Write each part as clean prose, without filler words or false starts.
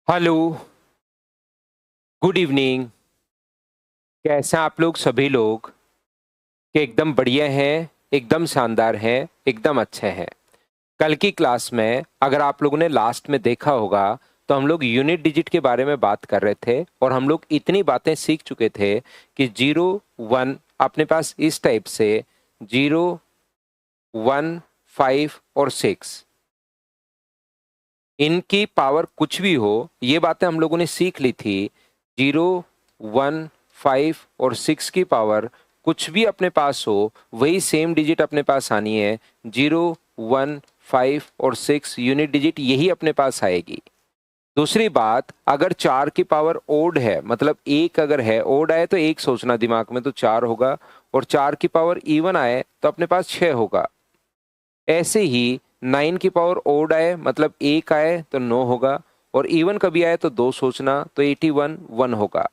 Hello, good evening. कैसे हैं आप लोग सभी लोग? कि एकदम बढ़िया हैं, एकदम शानदार हैं, एकदम अच्छे हैं। कल की क्लास में अगर आप लोगों ने लास्ट में देखा होगा तो हम लोग यूनिट डिजिट के बारे में बात कर रहे थे और हम लोग इतनी बातें सीख चुके थे कि 0, 1 अपने पास इस टाइप से 0, 1, 5 और 6 इनकी पावर कुछ भी हो, ये बातें हम लोगों ने सीख ली थी। 0, 1, 5 और 6 की पावर कुछ भी अपने पास हो, वही सेम डिजिट अपने पास आनी है। 0, 1, 5 और 6 यूनिट डिजिट यही अपने पास आएगी। दूसरी बात, अगर 4 की पावर ओड है, मतलब एक अगर है, ओड आए तो एक सोचना दिमाग में, तो 4 होगा। और 4 की पावर इवन आए तो अपने पास 6 होगा। ऐसे ही 9 की पावर ओड आए, मतलब एक आए तो 9 होगा। और इवन कभी आए तो 2 सोचना, तो 81 1 होगा।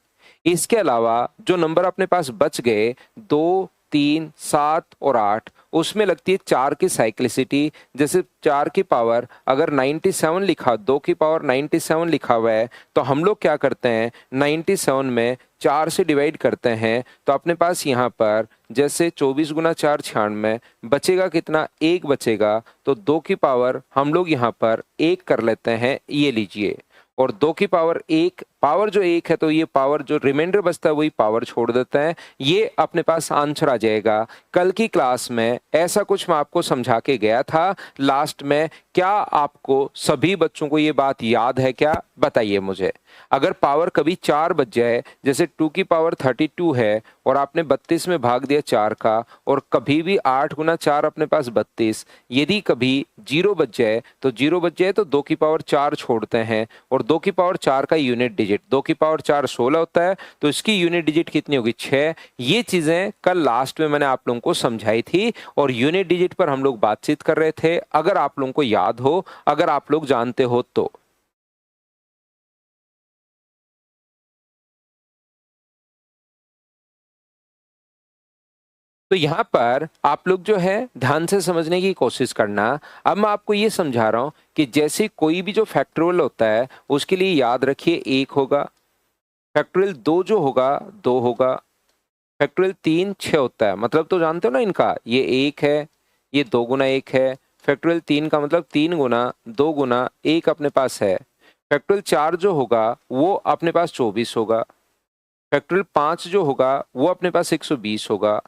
इसके अलावा जो नंबर अपने पास बच गए, 2, 3, 7 और 8, उसमें लगती है 4 की साइक्लिसिटी। जैसे 4 की पावर अगर 97 लिखा, 2 की पावर 97 लिखा हुआ है, तो हम लोग क्या करते हैं, 97 में 4 से डिवाइड करते हैं। तो अपने पास यहाँ पर जैसे 24 गुना 4 96, बचेगा कितना, एक बचेगा। तो 2 की पावर हम लोग यहाँ पर एक कर लेते हैं, ये लीजिए। और 2 की पावर एक, पावर जो एक है, तो ये पावर जो रिमाइंडर बचता है वही पावर छोड़ देता है। ये अपने पास आंसर आ जाएगा। कल की क्लास में ऐसा कुछ मैं आपको समझा के गया था लास्ट में। क्या आपको सभी बच्चों को ये बात याद है क्या? बताइए मुझे। अगर पावर कभी 4 बच जाए, जैसे 2 की पावर 32 है और आपने 32 में भाग दिया 4 का, और कभी भी 8 गुना 4 अपने पास 32, यदि कभी 0 बच जाए तो 0 बच जाए तो 2 की पावर 4 छोड़ते हैं। और 2 की पावर 4 का यूनिट डिजिट, 2 की पावर 4 16 होता है, तो इसकी यूनिट डिजिट कितनी होगी, 6। ये चीजें कल लास्ट में मैंने आप लोगों को समझाई थी और यूनिट डिजिट पर हम लोग बातचीत कर रहे थे। अगर आप लोगों को याद हो, अगर आप लोग जानते हो तो। तो यहाँ पर आप लोग जो है ध्यान से समझने की कोशिश करना। अब मैं आपको ये समझा रहा हूँ कि जैसे कोई भी जो फैक्टोरियल होता है, उसके लिए याद रखिए एक होगा। फैक्टोरियल दो जो होगा, दो होगा। फैक्टोरियल तीन 6 होता है, मतलब तो जानते हो ना इनका, ये एक है, ये 2 गुना एक है। फैक्टोरियल तीन का मतलब 3 गुना 2 गुना एक अपने पास है। फैक्टोरियल चार जो होगा वो अपने पास 24 होगा। फैक्टोरियल पांच जो होगा वो अपने पास 120 होगा।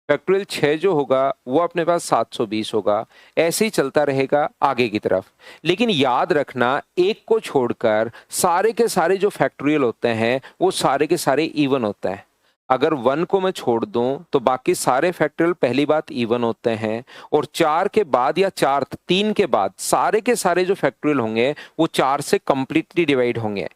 फैक्टोरियल 6 जो होगा वो अपने पास 720 होगा। ऐसे ही चलता रहेगा आगे की तरफ। लेकिन याद रखना, एक को छोड़कर सारे के सारे जो फैक्टोरियल होते हैं वो सारे के सारे इवन होते हैं। अगर 1 को मैं छोड़ दूं तो बाकी सारे फैक्टोरियल पहली बात इवन होते हैं। और 4 के बाद या 4 3 के बाद सारे के सारे जो फैक्टोरियल होंगे वो 4 से कंप्लीटली डिवाइड होंगे।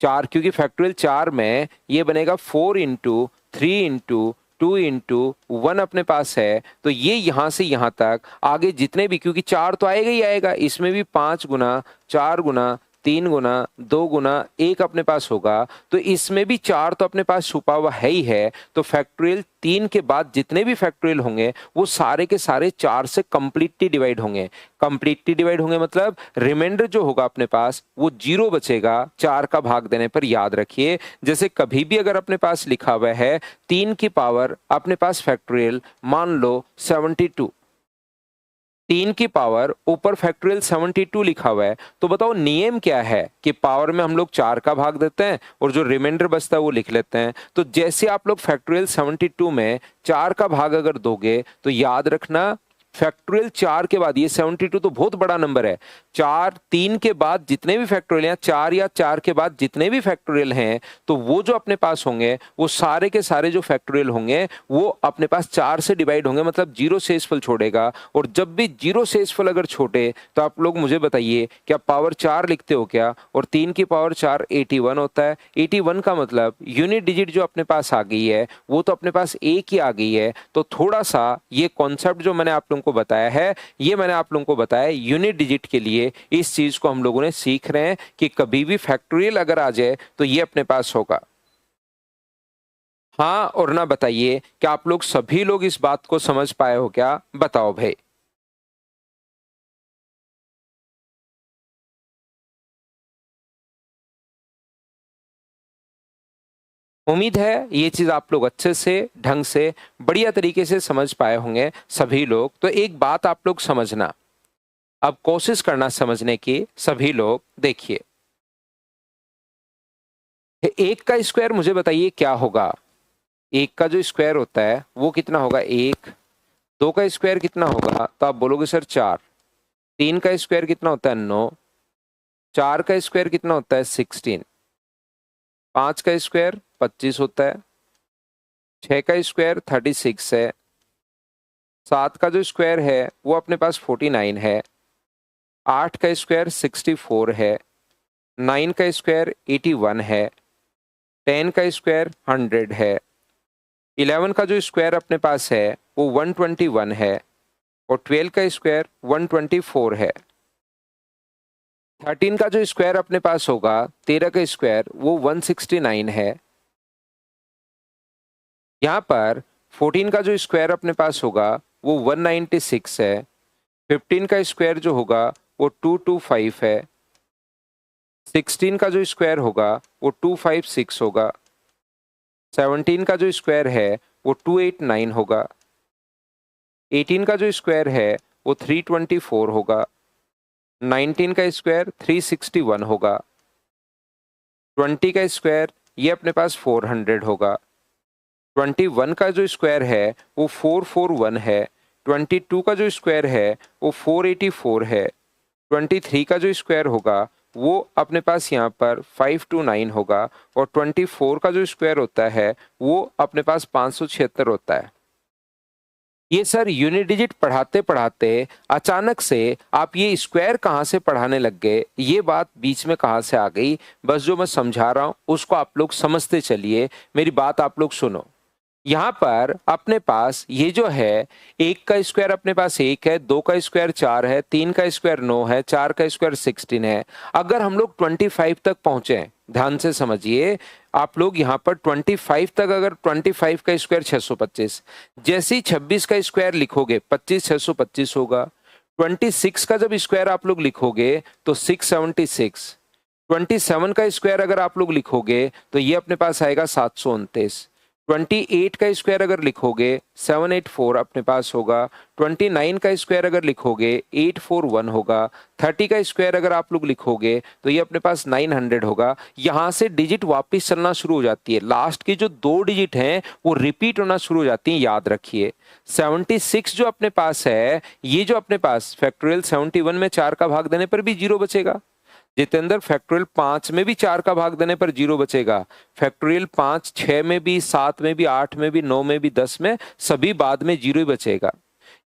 4, क्योंकि फैक्टोरियल 4 में ये बनेगा 4 इंटू 3 इंटू 2 इंटू 1 अपने पास है। तो ये यहां से यहां तक आगे जितने भी, क्योंकि 4 तो आएगा ही आएगा, इसमें भी 5 गुना 4 गुना 3 गुना 2 गुना एक अपने पास होगा। तो इसमें भी 4 तो अपने पास छुपा हुआ है ही है। तो फैक्टोरियल 3 के बाद जितने भी फैक्टोरियल होंगे वो सारे के सारे 4 से कंप्लीटली डिवाइड होंगे। कंप्लीटली डिवाइड होंगे मतलब रिमाइंडर जो होगा अपने पास वो 0 बचेगा 4 का भाग देने पर। याद रखिए, जैसे कभी भी अगर अपने पास लिखा हुआ है 3 की पावर अपने पास फैक्टोरियल मान लो 72, 3 की पावर ऊपर फैक्टोरियल 72 लिखा हुआ है, तो बताओ नियम क्या है कि पावर में हम लोग 4 का भाग देते हैं और जो रिमाइंडर बचता है वो लिख लेते हैं। तो जैसे आप लोग फैक्टोरियल 72 में 4 का भाग अगर दोगे तो याद रखना, फैक्टोरियल 4 के बाद, ये 72 तो बहुत बड़ा नंबर है, 4 3 के बाद जितने भी फैक्टोरियल हैं, 4 या 4 के बाद जितने भी फैक्टोरियल हैं, तो वो जो अपने पास होंगे वो सारे के सारे जो फैक्टोरियल होंगे वो अपने पास 4 से डिवाइड होंगे, मतलब जीरो शेषफल छोड़ेगा। और जब भी जीरो शेषफल अगर छोटे तो आप लोग मुझे बताइए, क्या पावर 4 लिखते हो क्या? और 3 की पावर 4 81 होता है। 81 का मतलब यूनिट डिजिट जो अपने पास आ गई है वो तो अपने पास एक ही आ गई है। तो थोड़ा सा ये कॉन्सेप्ट जो मैंने आप लोगों को बताया है, ये मैंने आप लोगों को बताया यूनिट डिजिट के लिए। इस चीज को हम लोगों ने सीख रहे हैं कि कभी भी फैक्टोरियल अगर आ जाए तो ये अपने पास होगा। हाँ और ना बताइए कि आप लोग सभी लोग इस बात को समझ पाए हो क्या? बताओ भाई। उम्मीद है ये चीज आप लोग अच्छे से ढंग से बढ़िया तरीके से समझ पाए होंगे सभी लोग। तो एक बात आप लोग समझना, अब कोशिश करना समझने की सभी लोग। देखिए, एक का स्क्वायर मुझे बताइए क्या होगा। एक का जो स्क्वायर होता है वो कितना होगा, एक। दो का स्क्वायर कितना होगा, तो आप बोलोगे सर चार। तीन का स्क्वायर कितना होता है, नौ। चार का स्क्वायर कितना होता है, 16। पांच का स्क्वायर 25 होता है। छह का स्क्वायर 36 है। सात का जो स्क्वायर है वो अपने पास 49 है। आठ का स्क्वायर 64 है। नाइन का स्क्वायर 81 है। 10 का स्क्वायर 100 है। 11 का जो स्क्वायर अपने पास है वो 121 है। और 12 का स्क्वायर 124 है। 13 का जो स्क्वायर अपने पास होगा, 13 का स्क्वायर वो 169 है। यहाँ पर 14 का जो स्क्वायर अपने पास होगा वो 196 है। 15 का स्क्वायर जो होगा वो 225 है। 16 का जो स्क्वायर होगा वो 256 होगा। 17 का जो स्क्वायर है वो 289 होगा। 18 का जो स्क्वायर है वो 324 होगा। 19 का स्क्वायर 361 होगा। 20 का स्क्वायर ये अपने पास 400 होगा। 21 का जो स्क्वायर है वो 441 है। 22 का जो स्क्वायर है वो 484 है। 23 का जो स्क्वायर होगा वो अपने पास यहाँ पर 529 होगा। और 24 का जो स्क्वायर होता है वो अपने पास 576 होता है। ये सर यूनिट डिजिट पढ़ाते पढ़ाते अचानक से आप ये स्क्वायर कहाँ से पढ़ाने लग गए, ये बात बीच में कहाँ से आ गई। बस जो मैं समझा रहा हूँ उसको आप लोग समझते चलिए, मेरी बात आप लोग सुनो। यहाँ पर अपने पास ये जो है, एक का स्क्वायर अपने पास एक है, दो का स्क्वायर चार है, तीन का स्क्वायर 9 है, चार का स्क्वायर 16 है। अगर हम लोग 25 तक पहुंचे, ध्यान से समझिए आप लोग, यहाँ पर 25 तक, अगर 25 का स्क्वायर 625, जैसे ही 26 का स्क्वायर लिखोगे 25 625 होगा। 26 का जब स्क्वायर आप लोग लिखोगे तो 676। 27 का स्क्वायर अगर आप लोग लिखोगे तो ये अपने पास आएगा 729। 28 का स्क्वायर अगर लिखोगे 784 अपने पास होगा। 29 का स्क्वायर अगर लिखोगे 841 होगा। 30 का स्क्वायर अगर आप लोग लिखोगे तो ये अपने पास 900 होगा। यहां से डिजिट वापस चलना शुरू हो जाती है, लास्ट की जो दो डिजिट हैं वो रिपीट होना शुरू हो जाती हैं, याद रखिए। 76 जो अपने पास है, ये जो अपने पास फैक्टोरियल 71 में 4 का भाग देने पर भी जीरो बचेगा। जितेंद्र फैक्टोरियल 5 में भी 4 का भाग देने पर जीरो बचेगा। फैक्टोरियल 5 6 में भी, 7 में भी, 8 में भी, 9 में भी, 10 में, सभी बाद में जीरो ही बचेगा।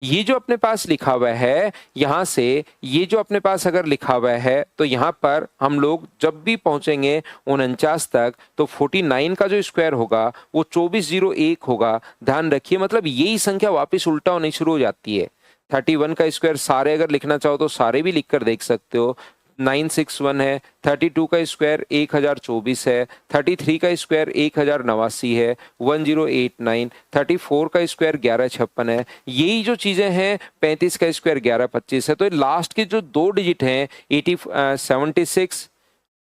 ये जो अपने पास लिखा हुआ है, यहां से ये जो अपने पास अगर लिखा हुआ है तो यहां पर हम लोग जब भी पहुंचेंगे 49 तक तो 49 का जो स्क्वायर होगा वो 2401 होगा। ध्यान रखिए, मतलब यही संख्या वापस उल्टा होनी शुरू हो जाती है। 31 का स्क्वायर सारे अगर लिखना चाहो तो सारे भी लिखकर देख सकते हो, 961 है। 32 का स्क्वायर 1024 है। 33 का स्क्वायर 1089 है, 1089। 34 का स्क्वायर 1156 है। यही जो चीजें हैं, 35 का स्क्वायर 1125 है। तो लास्ट के जो दो डिजिट हैं 76,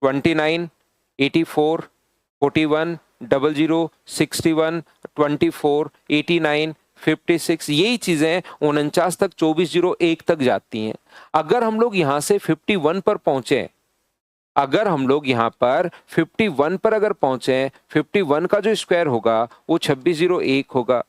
29, 84, 41, 00, 61, 24, 89, 56, यही चीजें 49 तक 2401 तक जाती हैं। अगर हम लोग यहां से 51 पर पहुंचे, अगर हम लोग यहां पर 51 पर अगर पहुंचे, 51 का जो स्क्वायर होगा वो 2601 होगा।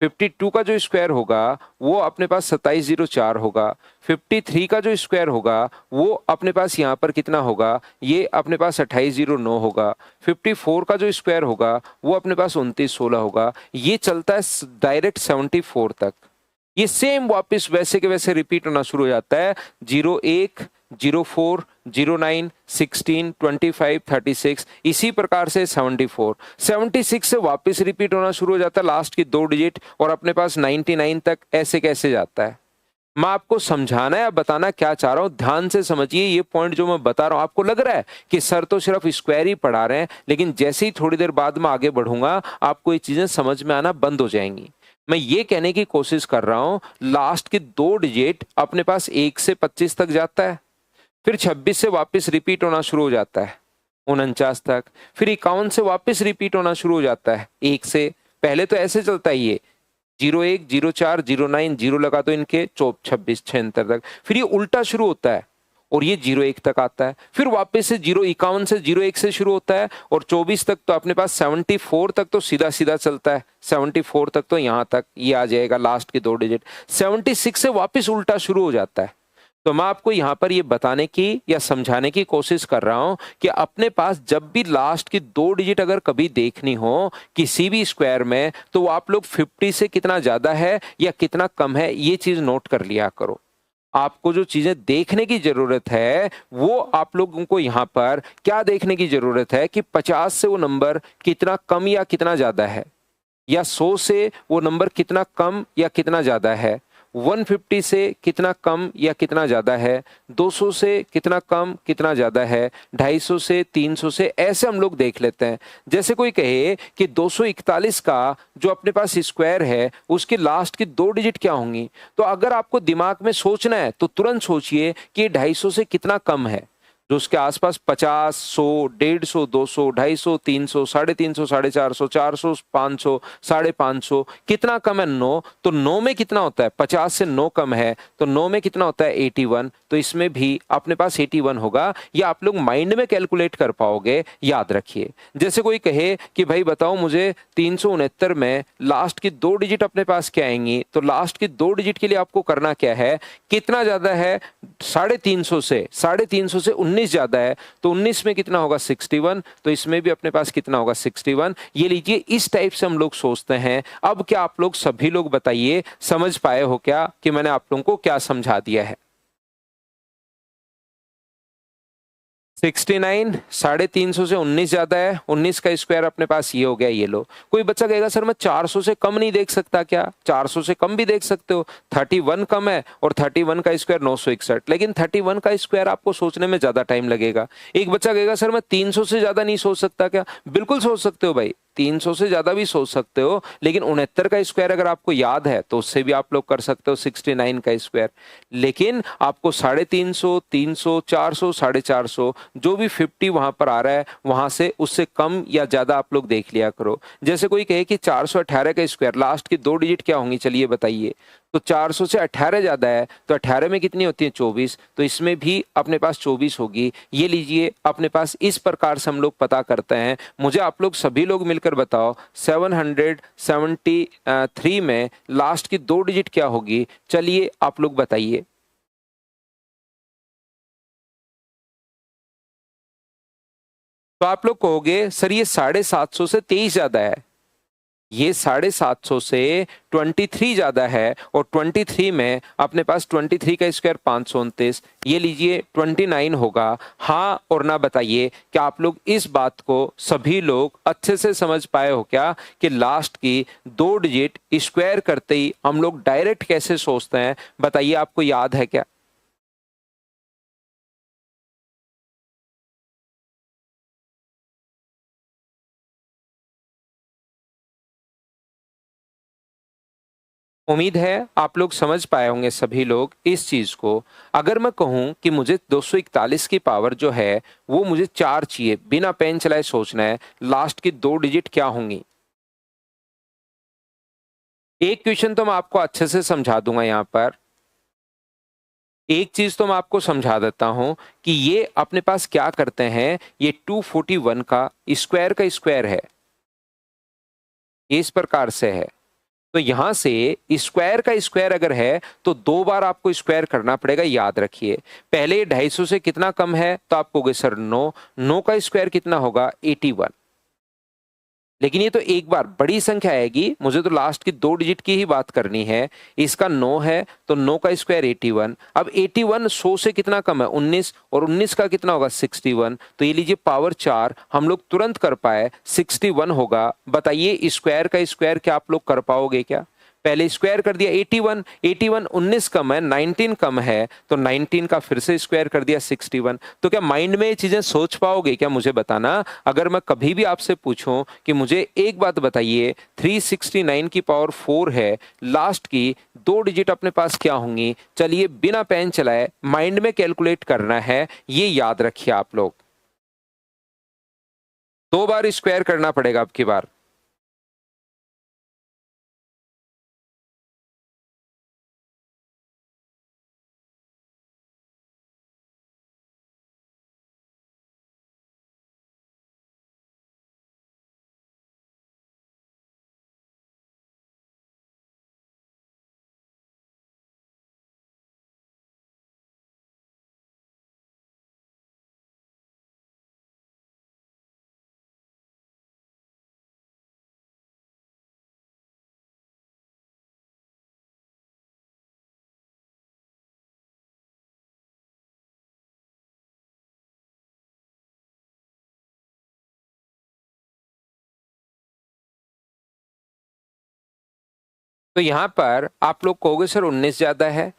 52 का जो स्क्वायर होगा वो अपने पास 2704 होगा। 53 का जो स्क्वायर होगा वो अपने पास यहाँ पर कितना होगा, ये अपने पास 2809 होगा। 54 का जो स्क्वायर होगा वो अपने पास 2916 होगा। ये चलता है डायरेक्ट 74 तक। ये सेम वापस वैसे के वैसे रिपीट होना शुरू हो जाता है। 01, 04, 09, 16, 25, 36, इसी प्रकार से 74, 76 से वापस रिपीट होना शुरू हो जाता है लास्ट की दो डिजिट, और अपने पास 99 तक ऐसे कैसे जाता है। मैं आपको समझाना या बताना क्या चाह रहा हूं, ध्यान से समझिए। ये पॉइंट जो मैं बता रहा हूं, आपको लग रहा है कि सर तो सिर्फ स्क्वायर ही पढ़ा रहे हैं, लेकिन जैसे ही थोड़ी देर बाद में आगे बढ़ूंगा आपको ये चीजें समझ में आना बंद हो जाएंगी। मैं ये कहने की कोशिश कर रहा हूं, लास्ट के दो डिजिट अपने पास 1 से 25 तक जाता है, फिर 26 से वापस रिपीट होना शुरू हो जाता है। 49 तक, फिर 51 से वापस रिपीट होना शुरू हो जाता है 1 से। पहले तो ऐसे चलता है ये 01, 04, 09, 0 लगा तो इनके 26, 76 तक, फिर ये उल्टा शुरू होता है और ये 01 तक आता है, फिर वापस से 51 से 01 से शुरू होता है और 24 तक तो अपने पास 74 तक तो सीधा सीधा चलता है। 74 तक तो यहाँ तक ये आ जाएगा लास्ट के 2 डिजिट। 76 से वापस उल्टा शुरू हो जाता है। तो मैं आपको यहाँ पर ये बताने की या समझाने की कोशिश कर रहा हूं कि अपने पास जब भी लास्ट की 2 डिजिट अगर कभी देखनी हो किसी भी स्क्वायर में, तो वो आप लोग 50 से कितना ज्यादा है या कितना कम है ये चीज नोट कर लिया करो। आपको जो चीजें देखने की जरूरत है वो आप लोगों को यहाँ पर क्या देखने की जरूरत है कि 50 से वो नंबर कितना कम या कितना ज्यादा है, या 100 से वो नंबर कितना कम या कितना ज्यादा है, 150 से कितना कम या कितना ज्यादा है, 200 से कितना कम कितना ज्यादा है, 250 से 300 से, ऐसे हम लोग देख लेते हैं। जैसे कोई कहे कि 241 का जो अपने पास स्क्वायर है उसके लास्ट की 2 डिजिट क्या होंगी, तो अगर आपको दिमाग में सोचना है तो तुरंत सोचिए कि 250 से कितना कम है। जो उसके आसपास 50, 100, 150, 200, 250, 300, 350, 450, 400, 500, 550, कितना कम है 9, तो 9 में कितना होता है, 50 से 9 कम है तो 9 में कितना होता है 81, तो इसमें भी अपने पास 81 होगा। या आप लोग माइंड में कैलकुलेट कर पाओगे, याद रखिए। जैसे कोई कहे कि भाई बताओ मुझे 369 में लास्ट की 2 डिजिट अपने पास क्या आएंगी, तो लास्ट की 2 डिजिट के लिए आपको करना क्या है, कितना ज्यादा है 350 से, 350 से 19 ज्यादा है तो 19 में कितना होगा 61, तो इसमें भी अपने पास कितना होगा 61। ये लीजिए, इस टाइप से हम लोग सोचते हैं। अब क्या आप लोग सभी लोग बताइए समझ पाए हो क्या कि मैंने आप लोगों को क्या समझा दिया है। 69 350 से 19 ज्यादा है, 19 का स्क्वायर अपने पास ये हो गया, ये लो। कोई बच्चा कहेगा सर मैं 400 से कम नहीं देख सकता क्या, 400 से कम भी देख सकते हो, 31 कम है और 31 का स्क्वायर 961, लेकिन 31 का स्क्वायर आपको सोचने में ज्यादा टाइम लगेगा। एक बच्चा कहेगा सर मैं 300 से ज्यादा नहीं सोच सकता क्या, बिल्कुल सोच सकते हो भाई, 300 से ज्यादा भी सोच सकते हो, लेकिन 69 का स्क्वायर अगर आपको याद है तो उससे भी आप लोग कर सकते हो 69 का स्क्वायर। लेकिन आपको 350, 300, 400, 450 जो भी 50 वहां पर आ रहा है वहां से उससे कम या ज्यादा आप लोग देख लिया करो। जैसे कोई कहे कि 418 का स्क्वायर लास्ट की 2 डिजिट क्या होंगी, चलिए बताइए। तो 400 से 18 ज्यादा है तो 18 में कितनी होती है 24, तो इसमें भी अपने पास 24 होगी। ये लीजिए, अपने पास इस प्रकार से हम लोग पता करते हैं। मुझे आप लोग सभी लोग मिलकर बताओ 773 में लास्ट की 2 डिजिट क्या होगी, चलिए आप लोग बताइए। तो आप लोग कहोगे सर ये 750 से 23 ज्यादा है, ये 750 से 23 ज्यादा है और 23 में अपने पास 23 का स्क्वायर 529, ये लीजिए 29 होगा। हाँ और ना बताइए क्या आप लोग इस बात को सभी लोग अच्छे से समझ पाए हो क्या कि लास्ट की 2 डिजिट स्क्वायर करते ही हम लोग डायरेक्ट कैसे सोचते हैं, बताइए आपको याद है क्या। उम्मीद है आप लोग समझ पाए होंगे सभी लोग इस चीज को। अगर मैं कहूं कि मुझे 241 की पावर जो है वो मुझे 4 चाहिए, बिना पेन चलाए सोचना है लास्ट की 2 डिजिट क्या होंगी। एक क्वेश्चन तो मैं आपको अच्छे से समझा दूंगा यहाँ पर। एक चीज तो मैं आपको समझा देता हूं कि ये अपने पास क्या करते हैं, ये 241 का स्क्वायर है, ये इस प्रकार से है। तो यहां से स्क्वायर का स्क्वायर अगर है तो 2 बार आपको स्क्वायर करना पड़ेगा, याद रखिए। पहले 250 से कितना कम है तो आप कहोगे सर 9, 9 का स्क्वायर कितना होगा 81। लेकिन ये तो एक बार बड़ी संख्या आएगी, मुझे तो लास्ट की 2 डिजिट की ही बात करनी है। इसका 9 है तो 9 का स्क्वायर 81। अब 81 100 से कितना कम है 19, और 19 का कितना होगा 61, तो ये लीजिए पावर 4 हम लोग तुरंत कर पाए 61 होगा। बताइए स्क्वायर का स्क्वायर क्या आप लोग कर पाओगे क्या। पहले स्क्वायर कर दिया 81, 81 19 कम है 19 कम है तो 19 का फिर से स्क्वायर कर दिया 61। तो क्या माइंड में ये चीजें सोच पाओगे क्या, मुझे बताना। अगर मैं कभी भी आपसे पूछूं कि मुझे एक बात बताइए 369 की पावर 4 है, लास्ट की 2 डिजिट अपने पास क्या होंगी, चलिए बिना पेन चलाए माइंड में कैलकुलेट करना है, ये याद रखिए आप लोग। 2 बार स्क्वायर करना पड़ेगा अब की बार। तो यहां पर आप लोग कहोगे सर 19 ज्यादा है,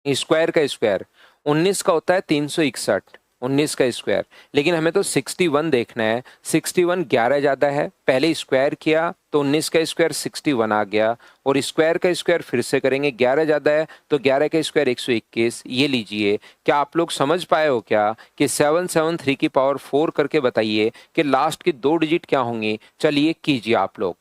स्क्वायर का स्क्वायर 19 का होता है 361, 19 का स्क्वायर। लेकिन हमें तो 61 देखना है, 61 11 ज्यादा है, पहले स्क्वायर किया तो 19 का स्क्वायर 61 आ गया, और स्क्वायर का स्क्वायर फिर से करेंगे, 11 ज्यादा है तो 11 का स्क्वायर 121। ये लीजिए, क्या आप लोग समझ पाए हो क्या कि 773 की पावर 4 करके बताइए कि लास्ट की 2 डिजिट क्या होंगी। चलिए कीजिए आप लोग।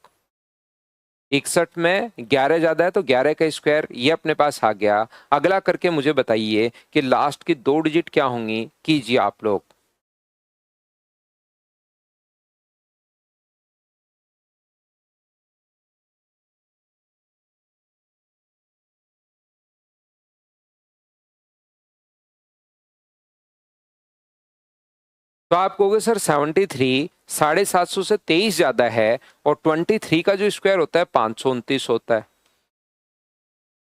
61 में 11 ज्यादा है तो 11 का स्क्वायर ये अपने पास आ गया। अगला करके मुझे बताइए कि लास्ट की 2 डिजिट क्या होंगी, कीजिए आप लोग। तो आप कहोगे सर 73 750 से 23 ज्यादा है, और 23 का जो स्क्वायर होता है 529 होता है,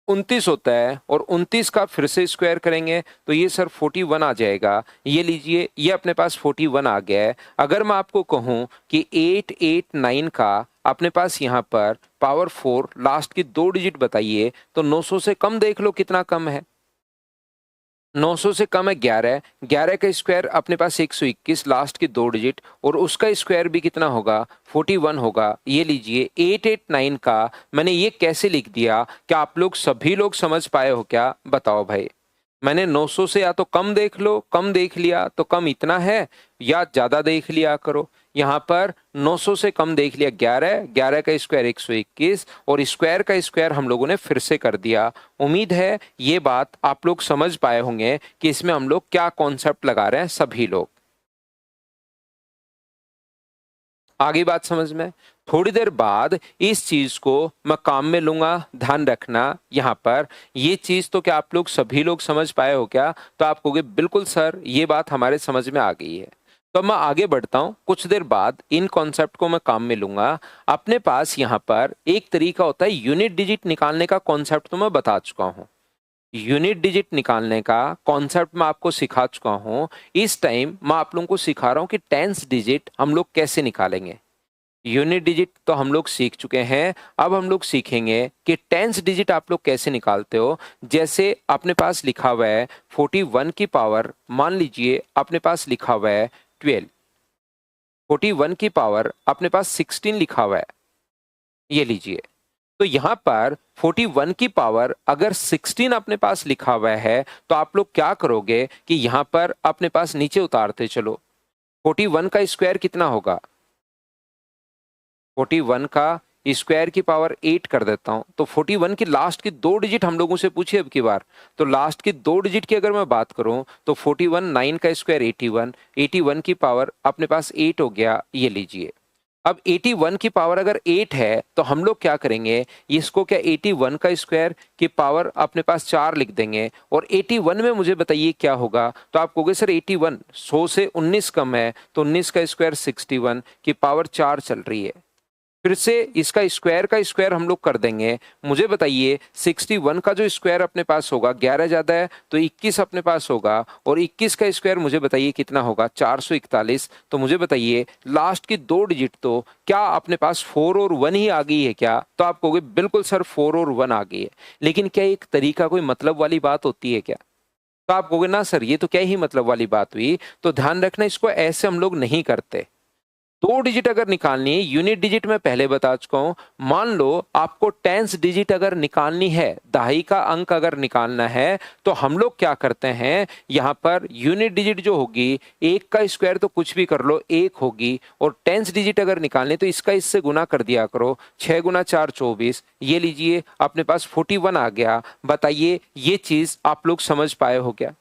29 होता है, और 29 का फिर से स्क्वायर करेंगे तो ये सर 41 आ जाएगा। ये लीजिए, ये अपने पास 41 आ गया है। अगर मैं आपको कहूं कि 889 का अपने पास यहाँ पर पावर 4 लास्ट की 2 डिजिट बताइए, तो 900 से कम देख लो कितना कम है। 900 से कम है 11, 11 का स्क्वायर अपने पास 121 लास्ट की 2 डिजिट, और उसका स्क्वायर भी कितना होगा, 41 होगा। ये लीजिए 889 का मैंने ये कैसे लिख दिया, क्या आप लोग सभी लोग समझ पाए हो क्या, बताओ भाई। मैंने 900 से या तो कम देख लो, कम देख लिया तो कम इतना है, या ज्यादा देख लिया करो। यहाँ पर 900 से कम देख लिया 11, 11 का स्क्वायर 121, और स्क्वायर का स्क्वायर हम लोगों ने फिर से कर दिया। उम्मीद है ये बात आप लोग समझ पाए होंगे कि इसमें हम लोग क्या कॉन्सेप्ट लगा रहे हैं सभी लोग। आगे बात समझ में। थोड़ी देर बाद इस चीज को मैं काम में लूंगा, ध्यान रखना। यहाँ पर ये चीज तो क्या आप लोग सभी लोग समझ पाए हो क्या, तो आप कहोगे बिल्कुल सर ये बात हमारे समझ में आ गई है। तो मैं आगे बढ़ता हूं, कुछ देर बाद इन कॉन्सेप्ट को मैं काम में लूंगा। अपने पास यहाँ पर एक तरीका होता है यूनिट डिजिट निकालने का, कॉन्सेप्ट तो मैं बता चुका हूं। यूनिट डिजिट निकालने का कॉन्सेप्ट मैं आपको सिखा चुका हूं। इस टाइम मैं आप लोगों को सिखा रहा हूं कि टेंस डिजिट हम लोग कैसे निकालेंगे। यूनिट डिजिट तो हम लोग सीख चुके हैं, अब हम लोग सीखेंगे कि टेंस डिजिट आप लोग कैसे निकालते हो। जैसे अपने पास लिखा हुआ है 41 की पावर, मान लीजिए अपने पास लिखा हुआ है 12, 41 की पावर अपने पास 16 लिखा हुआ है। ये लीजिए, तो यहां पर 41 की पावर अगर 16 अपने पास लिखा हुआ है, तो आप लोग क्या करोगे कि यहां पर अपने पास नीचे उतारते चलो। 41 का स्क्वायर कितना होगा, 41 का स्क्वायर की पावर 8 कर देता हूं, तो 41 की लास्ट की 2 डिजिट हम लोगों से पूछे अब की बार। तो लास्ट की 2 डिजिट की अगर मैं बात करूं तो 41, 9 का स्क्वायर 81, 81 की पावर अपने पास 8 हो गया। ये लीजिए, अब 81 की पावर अगर 8 है तो हम लोग क्या करेंगे, इसको क्या 81 का स्क्वायर की पावर अपने पास 4 लिख देंगे, और 81 में मुझे बताइए क्या होगा। तो आप कहोगे सर 81 100 से 19 कम है, तो 19 का स्क्वायर 61 की पावर 4 चल रही है। फिर से इसका स्क्वायर का स्क्वायर हम लोग कर देंगे। मुझे बताइए 61 का जो स्क्वायर अपने पास होगा, 11 ज्यादा है तो 21 अपने पास होगा, और 21 का स्क्वायर मुझे बताइए कितना होगा, 441। तो मुझे बताइए लास्ट की 2 डिजिट तो क्या अपने पास 4 और 1 ही आ गई है क्या, तो आप कहोगे बिल्कुल सर 4 और 1 आ गई है। लेकिन क्या एक तरीका कोई मतलब वाली बात होती है क्या, तो आप कहोगे ना सर ये तो क्या ही मतलब वाली बात हुई। तो ध्यान रखना, इसको ऐसे हम लोग नहीं करते। दो डिजिट अगर निकालनी है, यूनिट डिजिट मैं पहले बता चुका हूं। मान लो आपको टेंस डिजिट अगर निकालनी है, दहाई का अंक अगर निकालना है, तो हम लोग क्या करते हैं, यहां पर यूनिट डिजिट जो होगी, एक का स्क्वायर तो कुछ भी कर लो, एक होगी, और टेंस डिजिट अगर निकालनी तो इसका इससे गुना कर दिया करो। 6 गुना 4 24, ये लीजिए अपने पास 41 आ गया। बताइए ये चीज आप लोग समझ पाए हो क्या?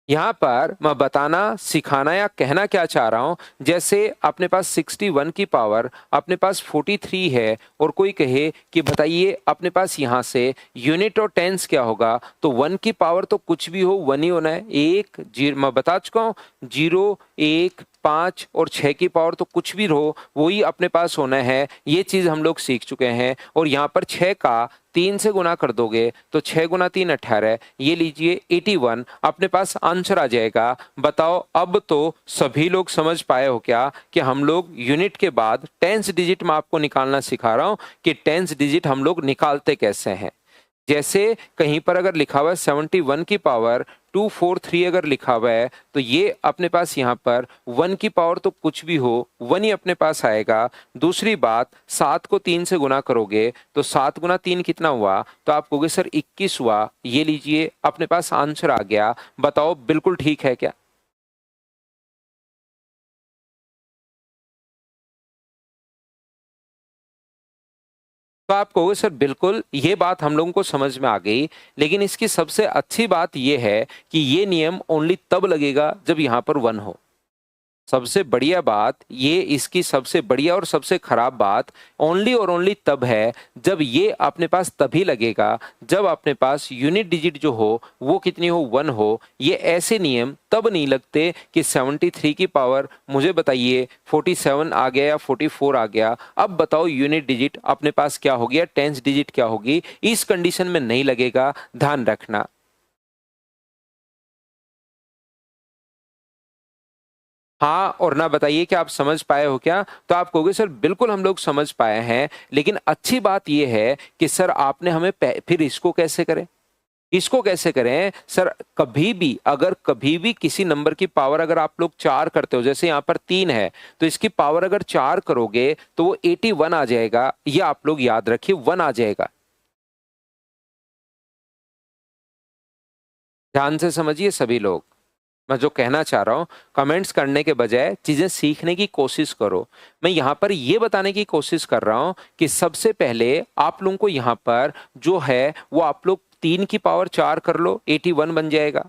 यहाँ पर मैं बताना, सिखाना या कहना क्या चाह रहा हूं, जैसे अपने पास 61 की पावर अपने पास 43 है, और कोई कहे कि बताइए अपने पास यहाँ से यूनिट और टेंस क्या होगा, तो 1 की पावर तो कुछ भी हो 1 ही होना है। 1 जीरो मैं बता चुका हूँ, 0 1 5 और 6 की पावर तो कुछ भी हो वही अपने पास होना है। ये चीज हम लोग सीख चुके हैं। और यहाँ पर 6 का 3 से गुना कर दोगे तो 6 गुना 3 18, ये लीजिए 81 अपने पास आंसर आ जाएगा। बताओ अब तो सभी लोग समझ पाए हो क्या कि हम लोग यूनिट के बाद टेंस डिजिट में आपको निकालना सिखा रहा हूं कि टेंस डिजिट हम लोग निकालते कैसे हैं। जैसे कहीं पर अगर लिखा हुआ है 71 की पावर 243 अगर लिखा हुआ है, तो ये अपने पास यहाँ पर 1 की पावर तो कुछ भी हो 1 ही अपने पास आएगा। दूसरी बात, 7 को 3 से गुना करोगे तो 7 गुना 3 कितना हुआ, तो आप कहोगे सर 21 हुआ। ये लीजिए अपने पास आंसर आ गया। बताओ बिल्कुल ठीक है क्या? तो आप कहोगे सर बिल्कुल ये बात हम लोगों को समझ में आ गई, लेकिन इसकी सबसे अच्छी बात यह है कि ये नियम ओनली तब लगेगा जब यहाँ पर 1 हो। सबसे बढ़िया बात ये, इसकी सबसे बढ़िया और सबसे खराब बात ओनली और ओनली तब है जब ये अपने पास तभी लगेगा जब अपने पास यूनिट डिजिट जो हो वो कितनी हो 1 हो। ये ऐसे नियम तब नहीं लगते कि 73 की पावर मुझे बताइए 47 आ गया या 44 आ गया। अब बताओ यूनिट डिजिट अपने पास क्या हो गया, टेंस डिजिट क्या होगी, इस कंडीशन में नहीं लगेगा, ध्यान रखना। हाँ और ना बताइए कि आप समझ पाए हो क्या? तो आप कहोगे सर बिल्कुल हम लोग समझ पाए हैं, लेकिन अच्छी बात यह है कि सर आपने हमें फिर इसको कैसे करें, इसको कैसे करें सर? कभी भी अगर कभी भी किसी नंबर की पावर अगर आप लोग 4 करते हो, जैसे यहाँ पर 3 है तो इसकी पावर अगर 4 करोगे तो वो 81 आ जाएगा। ये आप लोग याद रखिए 1 आ जाएगा। ध्यान से समझिए सभी लोग, मैं जो कहना चाह रहा हूं, कमेंट्स करने के बजाय चीजें सीखने की कोशिश करो। मैं यहां पर यह बताने की कोशिश कर रहा हूं कि सबसे पहले आप लोगों को यहां पर जो है वो आप लोग 3 की पावर 4 कर लो 81 बन जाएगा।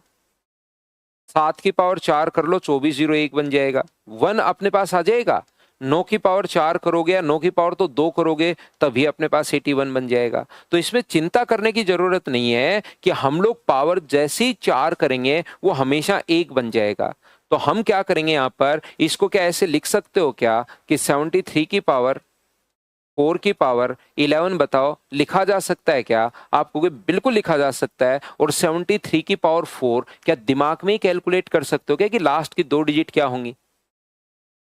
7 की पावर 4 कर लो 2401 बन जाएगा। 1 अपने पास आ जाएगा। 9 की पावर 4 करोगे या 9 की पावर तो 2 करोगे तभी अपने पास 81 बन जाएगा। तो इसमें चिंता करने की जरूरत नहीं है कि हम लोग पावर जैसे ही 4 करेंगे वो हमेशा 1 बन जाएगा। तो हम क्या करेंगे यहाँ पर, इसको क्या ऐसे लिख सकते हो क्या कि 73 की पावर 4 की पावर 11 बताओ लिखा जा सकता है क्या? आप कहोगे बिल्कुल लिखा जा सकता है। और 73 की पावर 4 क्या दिमाग में ही कैलकुलेट कर सकते हो क्या कि लास्ट की 2 डिजिट क्या होंगी?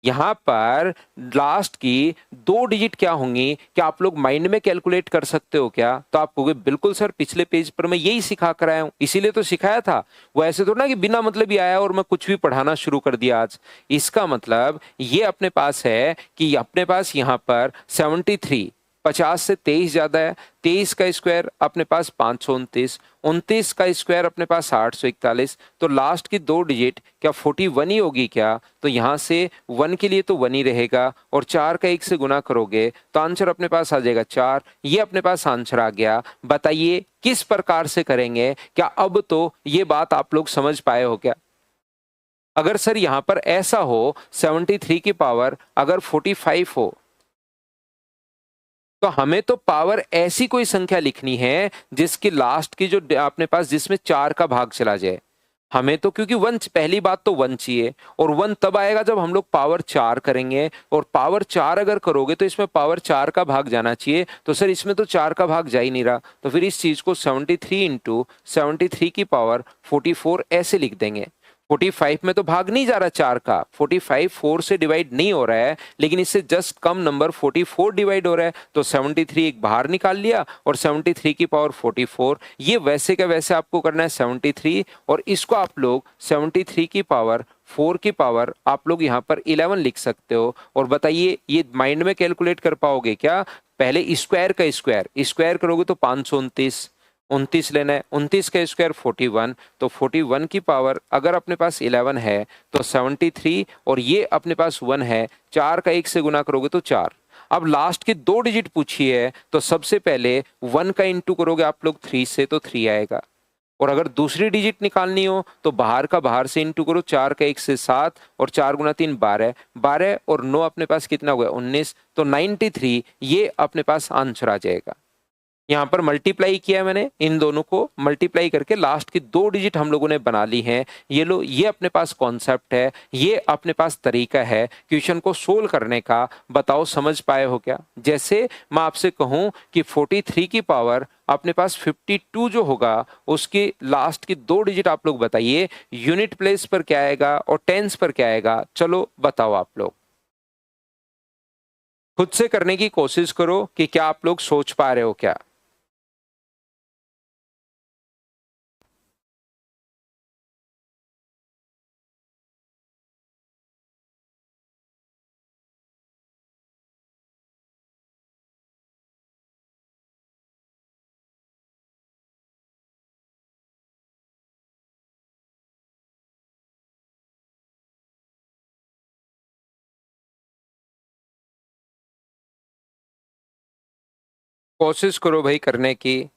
यहां पर लास्ट की 2 डिजिट क्या होंगी, क्या आप लोग माइंड में कैलकुलेट कर सकते हो क्या? तो आप कहोगे बिल्कुल सर, पिछले पेज पर मैं यही सिखा कर आया हूं, इसीलिए तो सिखाया था। वो ऐसे तो ना कि बिना मतलब ही आया और मैं कुछ भी पढ़ाना शुरू कर दिया आज। इसका मतलब ये अपने पास है कि अपने पास यहां पर 73 50 से 23 ज्यादा है। 23 का स्क्वायर अपने पास 529, 29 का स्क्वायर अपने पास 841। तो लास्ट की 2 डिजिट क्या 41 ही होगी क्या? तो यहां से 1 के लिए तो 1 ही रहेगा, और 4 का 1 से गुना करोगे तो आंसर अपने पास आ जाएगा 4। ये अपने पास आंसर आ गया। बताइए किस प्रकार से करेंगे? क्या अब तो ये बात आप लोग समझ पाए हो क्या? अगर सर यहां पर ऐसा हो 73 की पावर अगर 45 हो, तो हमें तो पावर ऐसी कोई संख्या लिखनी है जिसकी लास्ट की जो अपने पास जिसमें 4 का भाग चला जाए। हमें तो क्योंकि 1 पहली बात तो 1 चाहिए, और 1 तब आएगा जब हम लोग पावर 4 करेंगे, और पावर 4 अगर करोगे तो इसमें पावर 4 का भाग जाना चाहिए। तो सर इसमें तो 4 का भाग जा ही नहीं रहा, तो फिर इस चीज को 73 इंटू 73 की पावर 44 ऐसे लिख देंगे। 45 में तो भाग नहीं जा रहा 4 का, 45 4 से डिवाइड नहीं हो रहा है, लेकिन इससे जस्ट कम नंबर 44 डिवाइड हो रहा है, तो 73 एक बाहर निकाल लिया और 73 की पावर 44, ये वैसे का वैसे आपको करना है 73, और इसको आप लोग 73 की पावर 4 की पावर आप लोग यहाँ पर 11 लिख सकते हो। और बताइए ये माइंड में कैलकुलेट कर पाओगे क्या? पहले स्क्वायर का स्क्वायर, स्क्वायर करोगे तो 529, 29 लेना है, 29 का स्क्वायर 41, तो 41 की पावर अगर अपने पास 11 है तो 73, और ये अपने पास 1 है, 4 का 1 से गुना करोगे तो 4। अब लास्ट की 2 डिजिट पूछी है, तो सबसे पहले 1 का इंटू करोगे आप लोग 3 से तो 3 आएगा, और अगर दूसरी डिजिट निकालनी हो तो बाहर का बाहर से इंटू करो, 4 का 1 से 7, और 4 गुना 3 12, 12 और 9 अपने पास कितना हुआ 19, तो 93 ये अपने पास आंसर आ जाएगा। यहाँ पर मल्टीप्लाई किया है मैंने, इन दोनों को मल्टीप्लाई करके लास्ट की 2 डिजिट हम लोगों ने बना ली हैं। ये लो, ये अपने पास कॉन्सेप्ट है, ये अपने पास तरीका है क्वेश्चन को सोल्व करने का। बताओ समझ पाए हो क्या? जैसे मैं आपसे कहूं कि 43 की पावर अपने पास 52 जो होगा उसकी लास्ट की 2 डिजिट आप लोग बताइए, यूनिट प्लेस पर क्या आएगा और टेंस पर क्या आएगा? चलो बताओ, आप लोग खुद से करने की कोशिश करो कि क्या आप लोग सोच पा रहे हो क्या। कोशिश करो भाई करने की।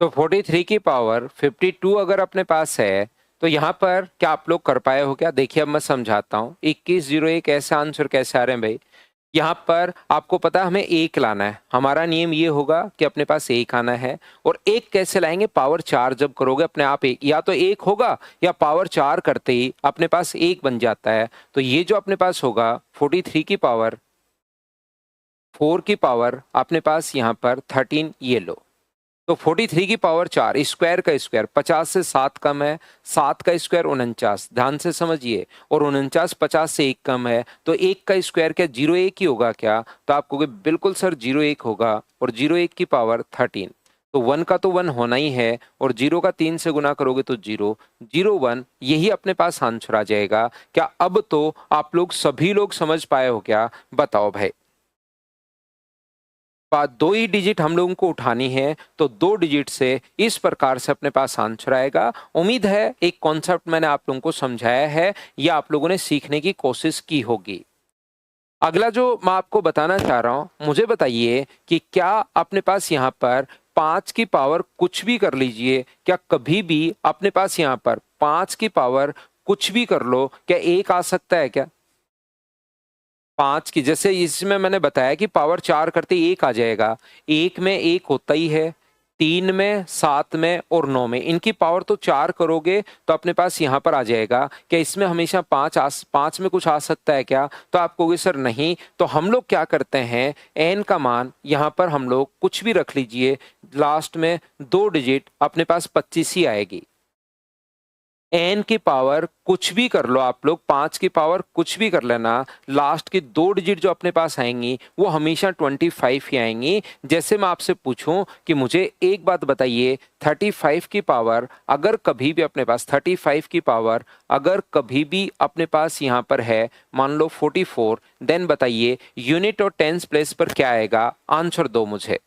तो 43 की पावर 52 अगर अपने पास है तो यहाँ पर क्या आप लोग कर पाए हो क्या? देखिए अब मैं समझाता हूँ। 2101 ऐसे आंसर कैसे आ रहे हैं भाई? यहाँ पर आपको पता है हमें एक लाना है, हमारा नियम ये होगा कि अपने पास एक आना है। और एक कैसे लाएंगे? पावर 4 जब करोगे अपने आप एक, या तो एक होगा या पावर 4 करते ही अपने पास एक बन जाता है। तो ये जो अपने पास होगा 43 की पावर 4 की पावर अपने पास यहाँ पर 13, ये लो। तो 43 की पावर 4, स्क्वायर का स्क्वायर 50 से 7 कम है, 7 का स्क्वायर 49, ध्यान से समझिए, और 49 50 से 1 कम है, तो 1 का स्क्वायर क्या 01 ही होगा क्या? तो आप कहोगे बिल्कुल सर 01 होगा, और 01 की पावर 13, तो 1 का तो 1 होना ही है, और 0 का 3 से गुना करोगे तो 0, 01, यही अपने पास आंसर आ जाएगा। क्या अब तो आप लोग सभी लोग समझ पाए हो क्या? बताओ भाई। बात 2 ही डिजिट हम लोगों को उठानी है, तो 2 डिजिट से इस प्रकार से अपने पास आंसर आएगा। उम्मीद है एक कॉन्सेप्ट मैंने आप लोगों को समझाया है या आप लोगों ने सीखने की कोशिश की होगी। अगला जो मैं आपको बताना चाह रहा हूं, मुझे बताइए कि क्या अपने पास यहाँ पर 5 की पावर कुछ भी कर लीजिए, क्या कभी भी अपने पास यहाँ पर 5 की पावर कुछ भी कर लो, क्या एक आ सकता है क्या? 5 की, जैसे इसमें मैंने बताया कि पावर 4 करते ही एक आ जाएगा, एक में एक होता ही है, 3 में 7 में और 9 में, इनकी पावर तो 4 करोगे तो अपने पास यहाँ पर आ जाएगा। क्या इसमें हमेशा 5 में कुछ आ सकता है क्या? तो आप कहोगे सर नहीं, तो हम लोग क्या करते हैं, एन का मान यहाँ पर हम लोग कुछ भी रख लीजिए, लास्ट में 2 डिजिट अपने पास 25 ही आएगी। n की पावर कुछ भी कर लो आप लोग, 5 की पावर कुछ भी कर लेना, लास्ट की 2 डिजिट जो अपने पास आएंगी वो हमेशा 25 ही आएंगी। जैसे मैं आपसे पूछूं कि मुझे एक बात बताइए, 35 की पावर अगर कभी भी अपने पास 35 की पावर अगर कभी भी अपने पास यहाँ पर है मान लो 44, देन बताइए यूनिट और टेंस प्लेस पर क्या आएगा, आंसर दो मुझे।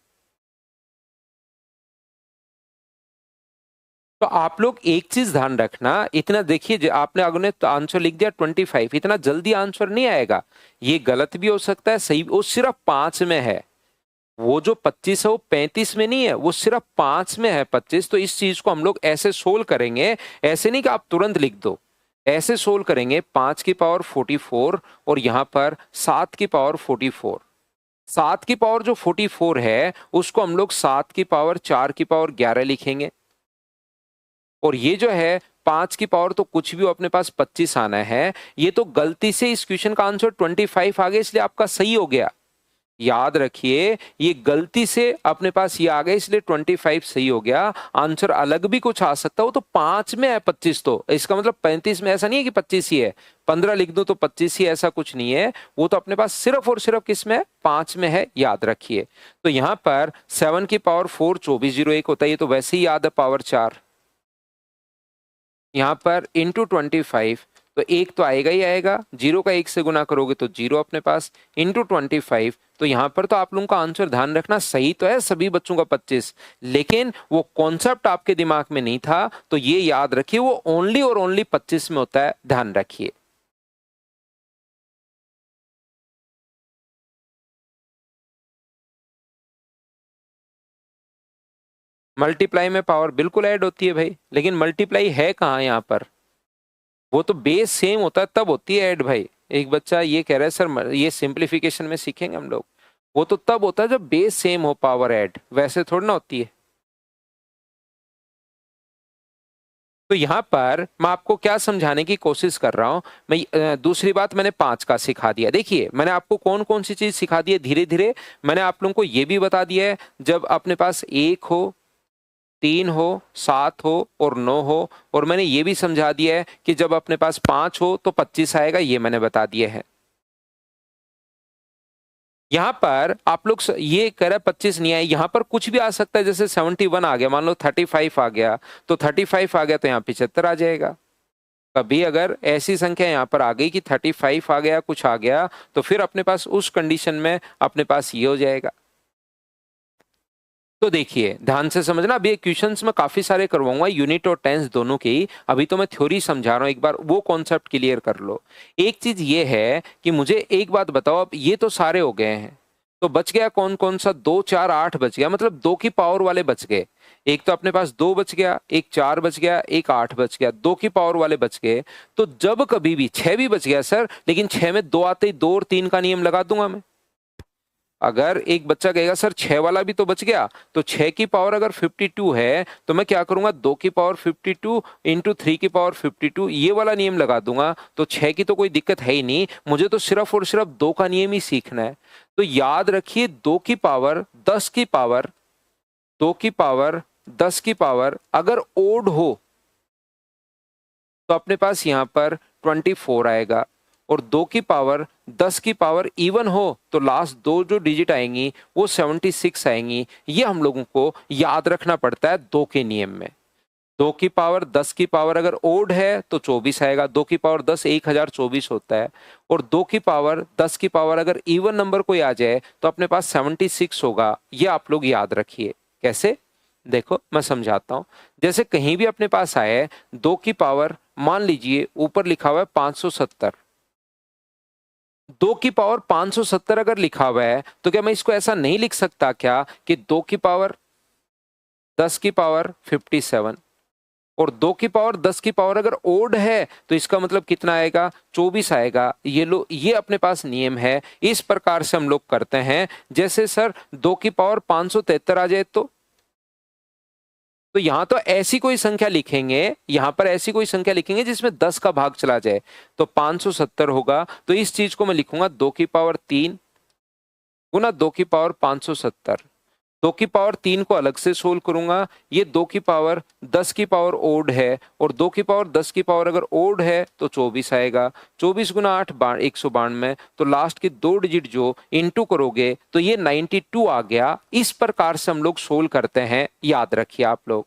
तो आप लोग एक चीज ध्यान रखना, इतना देखिए आपने अगले तो आंसर लिख दिया 25, इतना जल्दी आंसर नहीं आएगा, ये गलत भी हो सकता है सही, वो सिर्फ 5 में है। वो जो 25 है वो 35 में नहीं है, वो सिर्फ 5 में है 25। तो इस चीज को हम लोग ऐसे सोल्व करेंगे, ऐसे नहीं कि आप तुरंत लिख दो, ऐसे सोल्व करेंगे 5 की पावर 44 और यहां पर 7 की पावर 44। 7 की पावर जो 44 है उसको हम लोग 7 की पावर 4 की पावर 11 लिखेंगे, और ये जो है 5 की पावर तो कुछ भी हो अपने पास 25 आना है। ये तो गलती से इस क्वेश्चन का आंसर 25 आ गया इसलिए आपका सही हो गया, याद रखिए ये गलती से अपने पास ये आ गया इसलिए 25 सही हो गया। आंसर अलग भी कुछ आ सकता है, वो तो 5 में है 25, तो इसका मतलब 35 में ऐसा नहीं है कि 25 ही है, 15 लिख दो तो 25 ही, ऐसा कुछ नहीं है। वो तो अपने पास सिर्फ और सिर्फ किस में है, 5 में है, याद रखिए। तो यहां पर 7 की पावर 4 2401 होता है, ये तो वैसे ही याद है पावर 4, यहाँ पर इंटू 25, तो एक तो आएगा ही आएगा, जीरो का एक से गुना करोगे तो जीरो अपने पास, इंटू 25। तो यहाँ पर तो आप लोगों का आंसर ध्यान रखना सही तो है सभी बच्चों का 25, लेकिन वो कॉन्सेप्ट आपके दिमाग में नहीं था, तो ये याद रखिए वो ओनली और ओनली 25 में होता है, ध्यान रखिए। मल्टीप्लाई में पावर बिल्कुल ऐड होती है भाई, लेकिन मल्टीप्लाई है कहाँ यहाँ पर, वो तो बेस सेम होता है तब होती है ऐड भाई। एक बच्चा ये कह रहा है सर ये सिंप्लीफिकेशन में सीखेंगे हम लोग, वो तो तब होता है जब बेस सेम हो पावर ऐड, वैसे थोड़ी ना होती है। तो यहां पर मैं आपको क्या समझाने की कोशिश कर रहा हूं, मैं दूसरी बात मैंने 5 का सिखा दिया। देखिए मैंने आपको कौन कौन सी चीज सिखा दी है धीरे धीरे, मैंने आप लोगों को ये भी बता दिया है जब अपने पास 1 हो, 3 हो, 7 हो और 9 हो, और मैंने ये भी समझा दिया है कि जब अपने पास 5 हो तो 25 आएगा, ये मैंने बता दिया है। यहाँ पर आप लोग ये कह रहे 25 नहीं आए, यहाँ पर कुछ भी आ सकता है, जैसे 71 आ गया, मान लो 35 आ गया, तो 35 आ गया तो यहाँ 75 आ जाएगा। कभी अगर ऐसी संख्या यहाँ पर आ गई कि 35 आ गया, कुछ आ गया, तो फिर अपने पास उस कंडीशन में अपने पास ये हो जाएगा। तो देखिए ध्यान से समझना, अभी क्वेश्चंस में काफी सारे करवाऊंगा यूनिट और टेंस दोनों के ही, अभी तो मैं थ्योरी समझा रहा हूं, एक बार वो कॉन्सेप्ट क्लियर कर लो। एक चीज ये है कि मुझे एक बात बताओ, अब ये तो सारे हो गए हैं, तो बच गया कौन कौन सा, 2 4 8 बच गया, मतलब 2 की पावर वाले बच गए। एक तो अपने पास 2 बच गया, एक 4 बच गया, एक 8 बच गया, 2 की पावर वाले बच गए। तो जब कभी भी 6 भी बच गया सर, लेकिन 6 में 2 आते ही 2 और 3 का नियम लगा दूंगा मैं। अगर एक बच्चा कहेगा सर 6 वाला भी तो बच गया, तो 6 की पावर अगर 52 है तो मैं क्या करूंगा, 2 की पावर 52 इंटू 3 की पावर 52, ये वाला नियम लगा दूंगा। तो 6 की तो कोई दिक्कत है ही नहीं, मुझे तो सिर्फ और सिर्फ 2 का नियम ही सीखना है। तो याद रखिए 2 की पावर 10 की पावर, 2 की पावर 10 की पावर अगर ओड हो तो अपने पास यहां पर 24 आएगा, और 2 की पावर 10 की पावर इवन हो तो लास्ट दो जो डिजिट आएंगी वो 76 आएंगी। ये हम लोगों को याद रखना पड़ता है 2 के नियम में। 2 की पावर 10 की पावर अगर ओड है तो 24 आएगा, 2 की पावर 10 1024 होता है, और 2 की पावर 10 की पावर अगर इवन नंबर कोई आ जाए तो अपने पास 76 होगा। ये आप लोग याद रखिए। कैसे, देखो मैं समझाता हूं। जैसे कहीं भी अपने पास आए 2 की पावर, मान लीजिए ऊपर लिखा हुआ है 570, 2 की पावर 570 अगर लिखा हुआ है तो क्या मैं इसको ऐसा नहीं लिख सकता क्या कि 2 की पावर 10 की पावर 57, और 2 की पावर 10 की पावर अगर ओड है तो इसका मतलब कितना आएगा, 24 आएगा। ये लो, ये अपने पास नियम है, इस प्रकार से हम लोग करते हैं। जैसे सर 2 की पावर 573 आ जाए तो यहां तो ऐसी कोई संख्या लिखेंगे, यहां पर ऐसी कोई संख्या लिखेंगे जिसमें 10 का भाग चला जाए, तो 570 होगा। तो इस चीज को मैं लिखूंगा 2 की पावर 3 गुना 2 की पावर 570, 2 की पावर 3 को अलग से सोल्व करूंगा, ये 2 की पावर 10 की पावर ओड है, और 2 की पावर 10 की पावर अगर ओड है तो 24 आएगा। 24 गुना 8 192, तो लास्ट के 2 डिजिट जो इंटू करोगे तो ये 92 आ गया। इस प्रकार से हम लोग सोल्व करते हैं, याद रखिए आप लोग।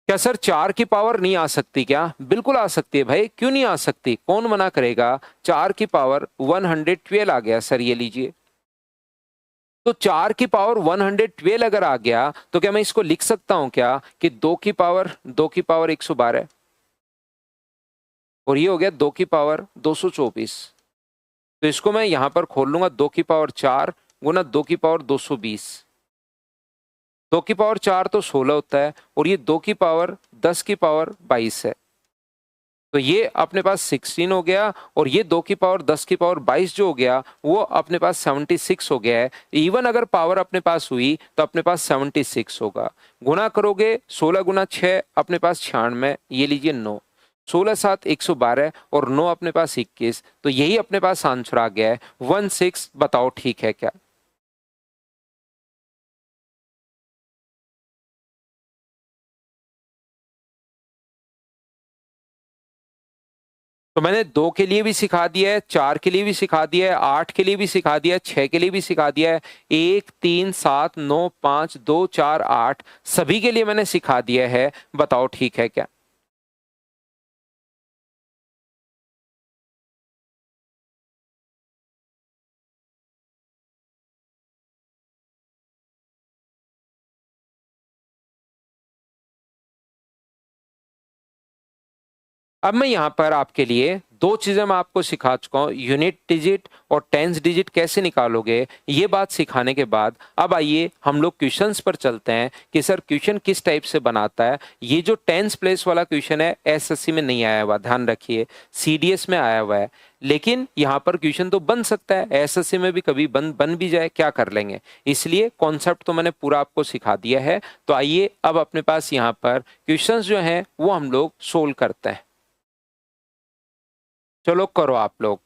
क्या सर 4 की पावर नहीं आ सकती क्या? बिल्कुल आ सकती है भाई, क्यों नहीं आ सकती, कौन मना करेगा। 4 की पावर 112 आ गया सर, ये लीजिए। तो 4 की पावर 112 अगर आ गया तो क्या मैं इसको लिख सकता हूं क्या कि 2 की पावर 112, और ये हो गया 2 की पावर 224। तो इसको मैं यहां पर खोल लूंगा, 2 की पावर 4 गुना 2 की पावर 220। 2 की पावर 4 तो 16 होता है, और ये 2 की पावर 10 की पावर 22 है। तो ये अपने पास 16 हो गया, और ये 2 की पावर 10 की पावर 22 जो हो गया वो अपने पास 76 हो गया है। इवन अगर पावर अपने पास हुई तो अपने पास 76 होगा। गुना करोगे 16 गुना 6 अपने पास 96, ये लीजिए 9, 16 7 112, और 9 अपने पास 21। तो यही अपने पास आंसर आ गया है 16। बताओ ठीक है क्या? तो मैंने 2 के लिए भी सिखा दिया है, 4 के लिए भी सिखा दिया है, 8 के लिए भी सिखा दिया है, 6 के लिए भी सिखा दिया है, 1 3 7 9 5 2 4 8 सभी के लिए मैंने सिखा दिया है। बताओ ठीक है क्या? अब मैं यहाँ पर आपके लिए 2 चीजें मैं आपको सिखा चुका हूँ, यूनिट डिजिट और टेंस डिजिट कैसे निकालोगे, ये बात सिखाने के बाद अब आइए हम लोग क्वेश्चंस पर चलते हैं कि सर क्वेश्चन किस टाइप से बनाता है। ये जो टेंस प्लेस वाला क्वेश्चन है एसएससी में नहीं आया हुआ, ध्यान रखिए, सीडीएस में आया हुआ है। लेकिन यहाँ पर क्वेश्चन तो बन सकता है, एसएससी में भी कभी बन भी जाए, क्या कर लेंगे। इसलिए कॉन्सेप्ट तो मैंने पूरा आपको सिखा दिया है। तो आइए अब अपने पास यहाँ पर क्वेश्चन जो है वो हम लोग सोल्व करते हैं। चलो करो आप लोग।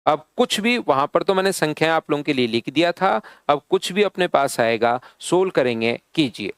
अब कुछ भी वहां पर तो मैंने संख्या आप लोगों के लिए लिख दिया था, अब कुछ भी अपने पास आएगा सोल्व करेंगे, कीजिए।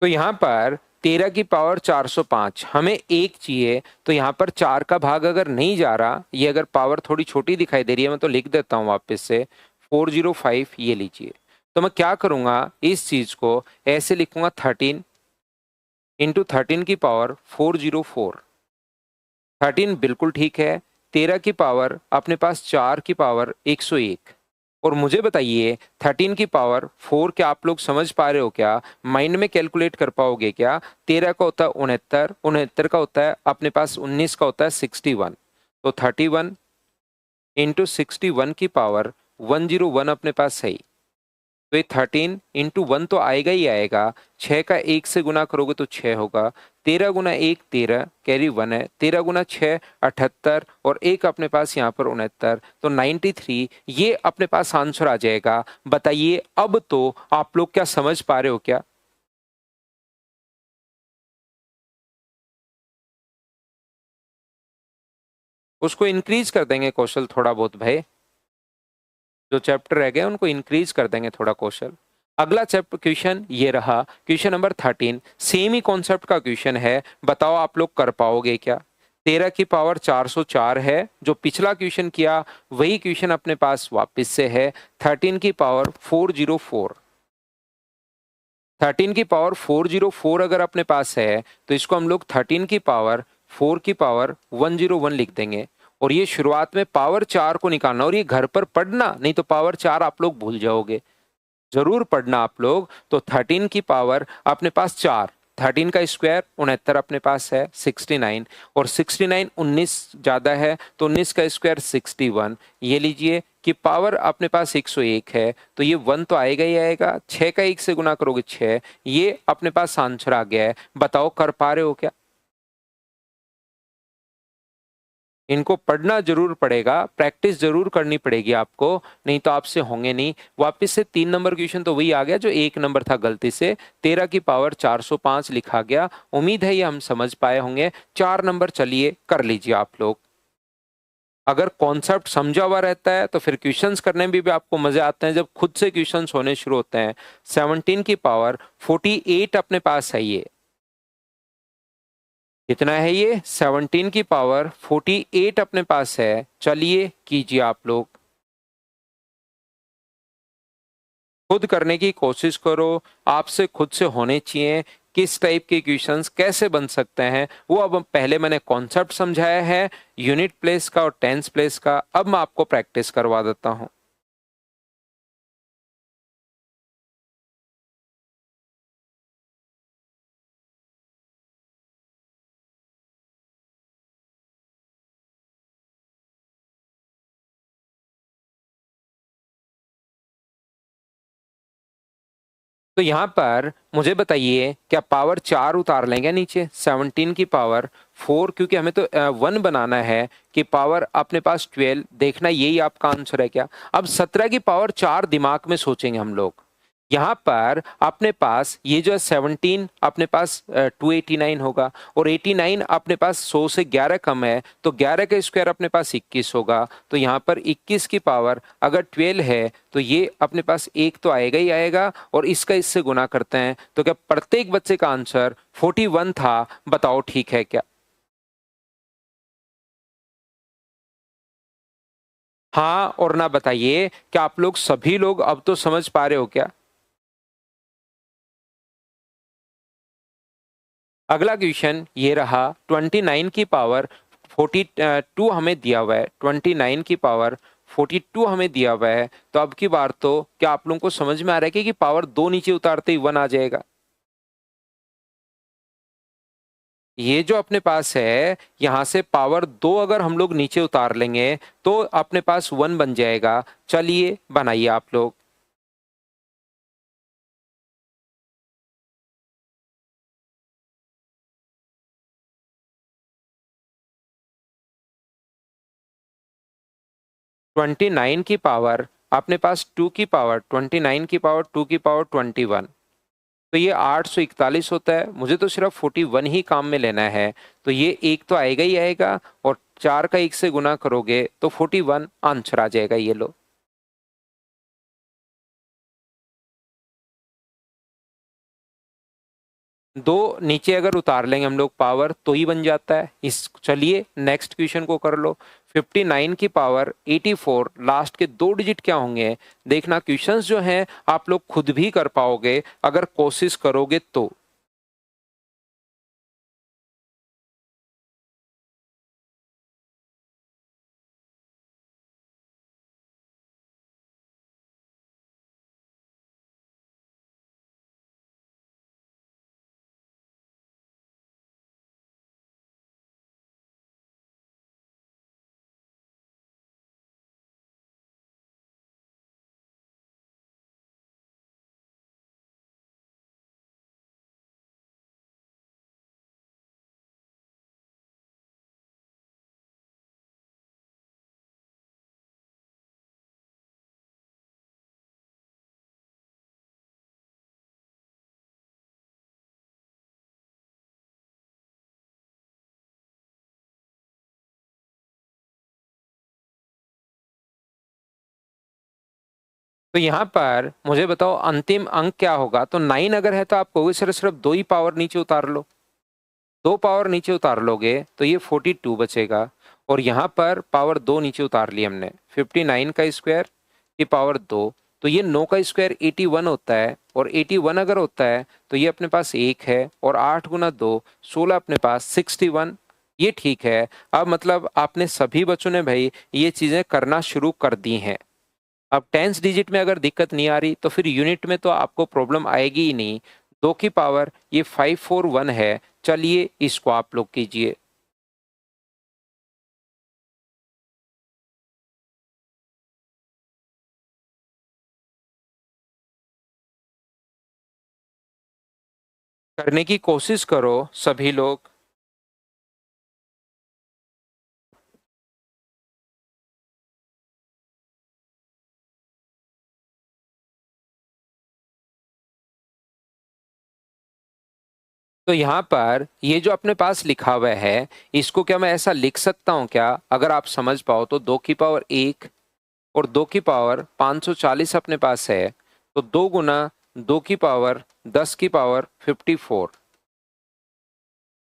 तो यहां पर 13 की पावर 405 हमें एक चाहिए, तो यहां पर 4 का भाग अगर नहीं जा रहा, ये अगर पावर थोड़ी छोटी दिखाई दे रही है, मैं तो लिख देता हूं वापस से 405, ये लीजिए। तो मैं क्या करूंगा, इस चीज को ऐसे लिखूंगा 13 इंटू 13 की पावर 404। 13 बिल्कुल ठीक है, 13 की पावर अपने पास 4 की पावर 101। और मुझे बताइए 13 की पावर 4 क्या आप लोग समझ पा रहे हो क्या, माइंड में कैलकुलेट कर पाओगे क्या? 13 का होता है 69, 69 का होता है अपने पास 19 का होता है 61। तो 31 इंटू 61 की पावर 101 अपने पास सही। तो ये 13 इंटू 1 तो आएगा ही आएगा, 6 का 1 से गुना करोगे तो 6 होगा, 13 गुना 1 13, कैरी 1 है, 13 गुना 6 78, और एक अपने पास यहाँ पर 69, तो 93, ये अपने पास आंसर आ जाएगा। बताइए अब तो आप लोग क्या समझ पा रहे हो क्या? उसको इंक्रीज कर देंगे कौशल थोड़ा बहुत भाई, जो चैप्टर रह गए उनको इंक्रीज कर देंगे थोड़ा कौशल। अगला चैप्टर क्वेश्चन ये रहा, क्वेश्चन नंबर 13, सेम ही कॉन्सेप्ट का क्वेश्चन है, बताओ आप लोग कर पाओगे क्या? 13 की पावर 404 है। जो पिछला क्वेश्चन किया वही क्वेश्चन अपने पास वापस से है। 13 की पावर 404, 13 की पावर 404 अगर अपने पास है तो इसको हम लोग 13 की पावर 4 की पावर 101 लिख देंगे। और ये शुरुआत में पावर 4 को निकालना, और ये घर पर पढ़ना, नहीं तो पावर 4 आप लोग भूल जाओगे। जरूर पढ़ना आप लोग। तो 13 की पावर अपने पास 4, 13 का स्क्वायर 69 अपने पास है 69, और 69 19 ज्यादा है तो 19 का स्क्वायर 61। ये लीजिए कि पावर अपने पास 101 है तो ये 1 तो आएगा ही आएगा। 6 का 1 से गुना करोगे 6, ये अपने पास आंसर आ गया है। बताओ कर पा रहे हो क्या? इनको पढ़ना जरूर पड़ेगा, प्रैक्टिस जरूर करनी पड़ेगी आपको, नहीं तो आपसे होंगे नहीं। वापस से 3 नंबर क्वेश्चन तो वही आ गया जो 1 नंबर था गलती से। 13 की पावर 405 लिखा गया। उम्मीद है ये हम समझ पाए होंगे। 4 नंबर चलिए कर लीजिए आप लोग। अगर कॉन्सेप्ट समझा हुआ रहता है तो फिर क्वेश्चंस करने में भी आपको मजे आते हैं जब खुद से क्वेश्चंस होने शुरू होते हैं। 17 की पावर 48 अपने पास है ये। कितना है ये? 17 की पावर 48 अपने पास है। चलिए कीजिए आप लोग, खुद करने की कोशिश करो। आपसे खुद से होने चाहिए। किस टाइप के क्वेश्चंस कैसे बन सकते हैं वो अब पहले मैंने कॉन्सेप्ट समझाया है, यूनिट प्लेस का और टेंस प्लेस का। अब मैं आपको प्रैक्टिस करवा देता हूं। तो यहाँ पर मुझे बताइए क्या पावर 4 उतार लेंगे नीचे? 17 की पावर 4, क्योंकि हमें तो 1 बनाना है कि पावर अपने पास 12 देखना, यही आपका आंसर है क्या? अब 17 की पावर 4 दिमाग में सोचेंगे हम लोग। यहाँ पर अपने पास ये जो है 17 अपने पास 289 होगा, और 89 अपने पास 100 से 11 कम है तो 11 का स्क्वायर अपने पास 21 होगा। तो यहाँ पर 21 की पावर अगर 12 है तो ये अपने पास एक तो आएगा ही आएगा, और इसका इससे गुना करते हैं तो क्या प्रत्येक बच्चे का आंसर 41 था? बताओ ठीक है क्या? हाँ और ना बताइए क्या आप लोग सभी लोग अब तो समझ पा रहे हो क्या? अगला क्वेश्चन ये रहा। 29 की पावर 42 हमें दिया हुआ है। 29 की पावर 42 हमें दिया हुआ है। तो अब की बार तो क्या आप लोगों को समझ में आ रहा है कि पावर 2 नीचे उतारते ही 1 आ जाएगा? ये जो अपने पास है यहां से पावर 2 अगर हम लोग नीचे उतार लेंगे तो अपने पास 1 बन जाएगा। चलिए बनाइए आप लोग। 29 की पावर अपने पास 2 की पावर 29 की पावर 2 की पावर 21, तो ये 841 होता है। मुझे तो सिर्फ 41 ही काम में लेना है, तो ये एक तो आएगा ही आएगा, और 4 का 1 से गुना करोगे तो 41 आंसर आ जाएगा। ये लो। दो नीचे अगर उतार लेंगे हम लोग पावर तो ही बन जाता है इस। चलिए नेक्स्ट क्वेश्चन को कर लो। 59 की पावर 84, लास्ट के 2 डिजिट क्या होंगे? देखना क्वेश्चंस जो हैं आप लोग खुद भी कर पाओगे अगर कोशिश करोगे तो। तो यहाँ पर मुझे बताओ अंतिम अंक क्या होगा? तो 9 अगर है तो आप कहोगे सर सिर्फ 2 ही पावर नीचे उतार लो। 2 पावर नीचे उतार लोगे तो ये 42 बचेगा, और यहाँ पर पावर 2 नीचे उतार ली हमने, 59 का स्क्वायर की पावर 2, तो ये 9 का स्क्वायर 81 होता है, और 81 अगर होता है तो ये अपने पास 1 है, और 8 गुना 2 16 अपने पास 61। ये ठीक है। अब मतलब आपने सभी बच्चों ने भाई ये चीजें करना शुरू कर दी हैं। अब टेंस डिजिट में अगर दिक्कत नहीं आ रही तो फिर यूनिट में तो आपको प्रॉब्लम आएगी ही नहीं। 2 की पावर ये 541 है। चलिए इसको आप लोग कीजिए। करने की कोशिश करो सभी लोग। तो यहाँ पर ये जो अपने पास लिखा हुआ है, इसको क्या मैं ऐसा लिख सकता हूँ क्या? अगर आप समझ पाओ तो 2 की पावर 1 और 2 की पावर 540 अपने पास है, तो 2 गुना 2 की पावर 10 की पावर 54।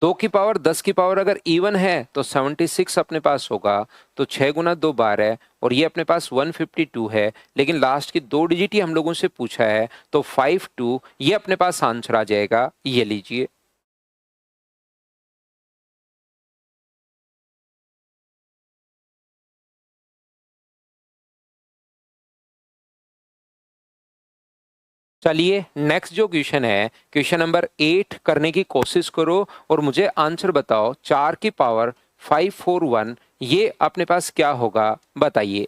2 की पावर 10 की पावर अगर इवन है तो 76 अपने पास होगा, तो 6 गुना 2 12, और ये अपने पास 152 है, लेकिन लास्ट की 2 डिजिट ही हम लोगों से पूछा है, तो 52 ये अपने पास आंसर आ जाएगा। ये लीजिए। चलिए नेक्स्ट जो क्वेश्चन है, क्वेश्चन नंबर 8 करने की कोशिश करो और मुझे आंसर बताओ। 4 की पावर 541 ये अपने पास क्या होगा, बताइए।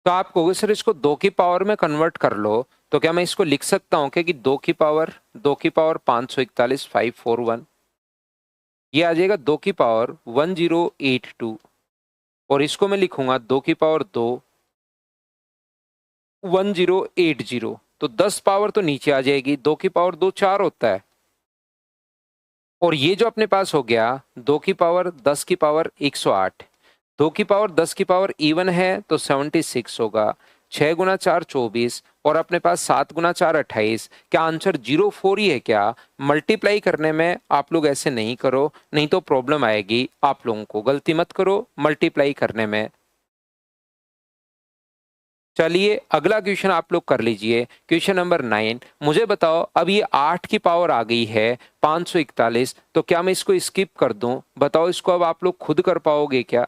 तो आप कहोगे सर इसको 2 की पावर में कन्वर्ट कर लो, तो क्या मैं इसको लिख सकता हूँ कि 2 की पावर 541 541, ये आ जाएगा 2 की पावर 1082, और इसको मैं लिखूंगा 2 की पावर 2 1080। तो 10 पावर तो नीचे आ जाएगी, 2 की पावर 2 4 होता है, और ये जो अपने पास हो गया 2 की पावर 10 की पावर 108। 2 की पावर 10 की पावर इवन है तो 76 होगा। 6 गुना 4 24, और अपने पास 7 गुना 4 28। क्या आंसर 04 ही है क्या? मल्टीप्लाई करने में आप लोग ऐसे नहीं करो, नहीं तो प्रॉब्लम आएगी आप लोगों को। गलती मत करो मल्टीप्लाई करने में। चलिए अगला क्वेश्चन आप लोग कर लीजिए। क्वेश्चन नंबर 9, मुझे बताओ अब ये 8 की पावर आ गई है 541, तो क्या मैं इसको स्किप कर दूं? बताओ इसको अब आप लोग खुद कर पाओगे क्या?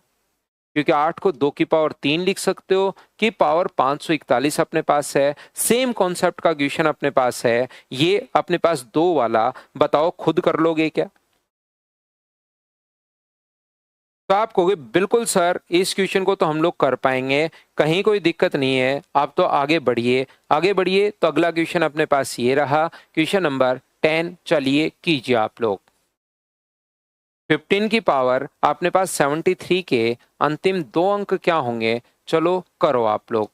क्योंकि 8 को 2 की पावर 3 लिख सकते हो, कि पावर 541 अपने पास है। सेम कॉन्सेप्ट का क्वेश्चन अपने पास है, ये अपने पास 2 वाला। बताओ खुद कर लोगे क्या? तो आप कहोगे बिल्कुल सर इस क्वेश्चन को तो हम लोग कर पाएंगे, कहीं कोई दिक्कत नहीं है, आप तो आगे बढ़िए। आगे बढ़िए तो अगला क्वेश्चन अपने पास ये रहा, क्वेश्चन नंबर 10। चलिए कीजिए आप लोग। 15 की पावर अपने पास 73 के अंतिम 2 अंक क्या होंगे? चलो करो आप लोग।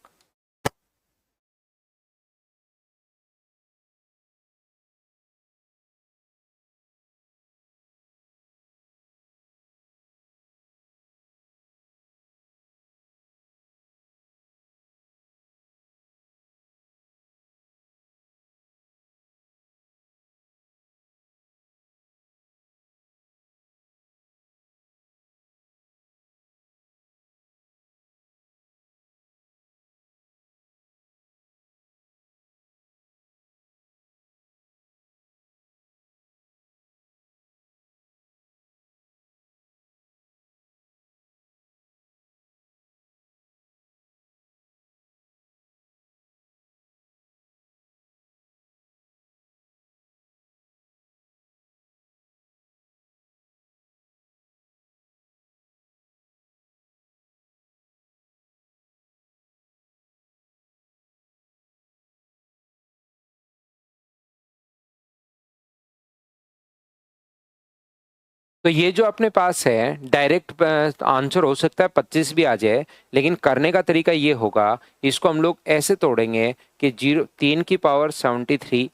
तो ये जो अपने पास है डायरेक्ट आंसर हो सकता है 25 भी आ जाए, लेकिन करने का तरीका ये होगा, इसको हम लोग ऐसे तोड़ेंगे कि 3 की पावर 73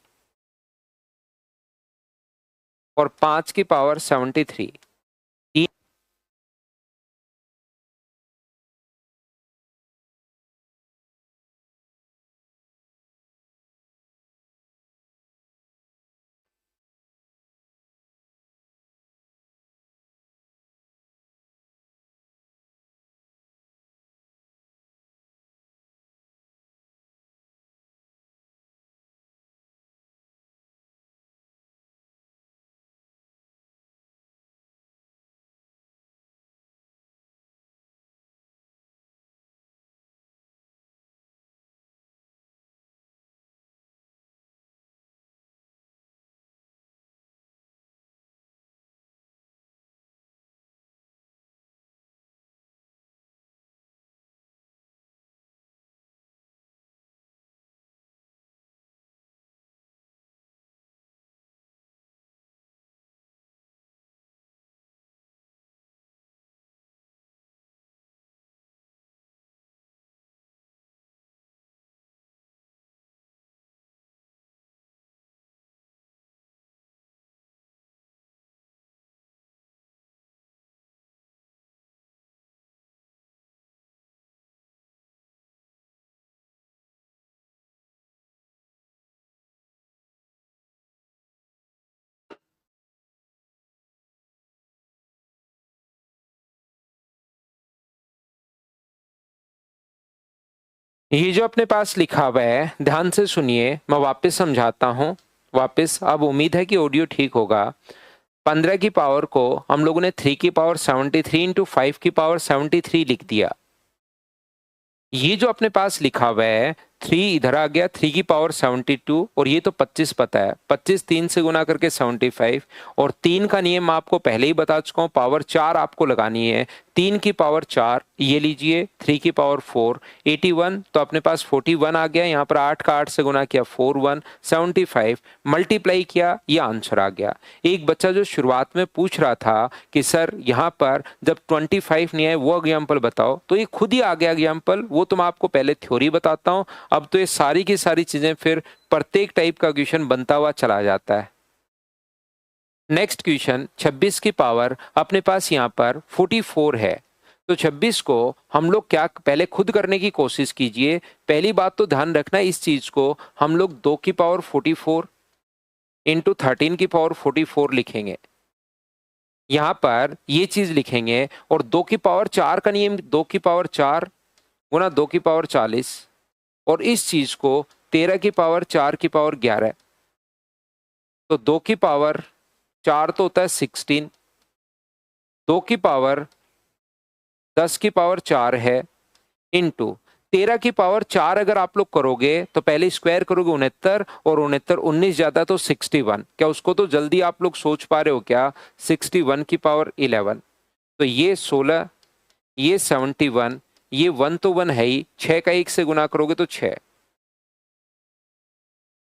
और 5 की पावर 73। ये जो अपने पास लिखा हुआ है, ध्यान से सुनिए, मैं वापस समझाता हूँ। वापस, अब उम्मीद है कि ऑडियो ठीक होगा। 15 की पावर को हम लोगों ने 3 की पावर 73 इंटू 5 की पावर 73 लिख दिया। ये जो अपने पास लिखा हुआ है 3 इधर आ गया, 3 की पावर 72, और ये तो 25 पता है, 25 3 से गुना करके 75, और 3 का नियम मैं आपको पहले ही बता चुका हूँ, पावर 4 आपको लगानी है। 3 की पावर 4, ये लीजिए 3 की पावर 4, 81, तो अपने पास 41 आ गया। यहाँ पर 8 का 8 से गुना किया 41, 75 मल्टीप्लाई किया, ये आंसर आ गया। एक बच्चा जो शुरुआत में पूछ रहा था कि सर यहाँ पर जब 25 नहीं आए वो एग्जाम्पल बताओ, तो ये खुद ही आ गया एग्जाम्पल, वो तो मैं आपको पहले थ्योरी बताता हूँ। अब तो ये सारी की सारी चीजें फिर प्रत्येक टाइप का क्वेश्चन बनता हुआ चला जाता है। नेक्स्ट क्वेश्चन, 26 की पावर अपने पास यहाँ पर 44 है। तो 26 को हम लोग क्या, पहले खुद करने की कोशिश कीजिए। पहली बात तो ध्यान रखना, इस चीज को हम लोग 2 की पावर 44 इंटू 13 की पावर 44 लिखेंगे। यहां पर ये चीज लिखेंगे, और 2 की पावर 4 का नियम, 2 की पावर 4 गुना 2 की पावर 40, और इस चीज को 13 की पावर 4 की पावर 11। तो 2 की पावर 4 तो होता है 16, 2 की पावर 10 की पावर 4 है, इंटू 13 की पावर 4 अगर आप लोग करोगे तो पहले स्क्वायर करोगे 69, और 69 19 ज्यादा तो 61। क्या उसको तो जल्दी आप लोग सोच पा रहे हो क्या? 61 की पावर 11, तो ये 16, ये 71, ये 1 तो 1 है ही, 6 का 1 से गुना करोगे तो 6,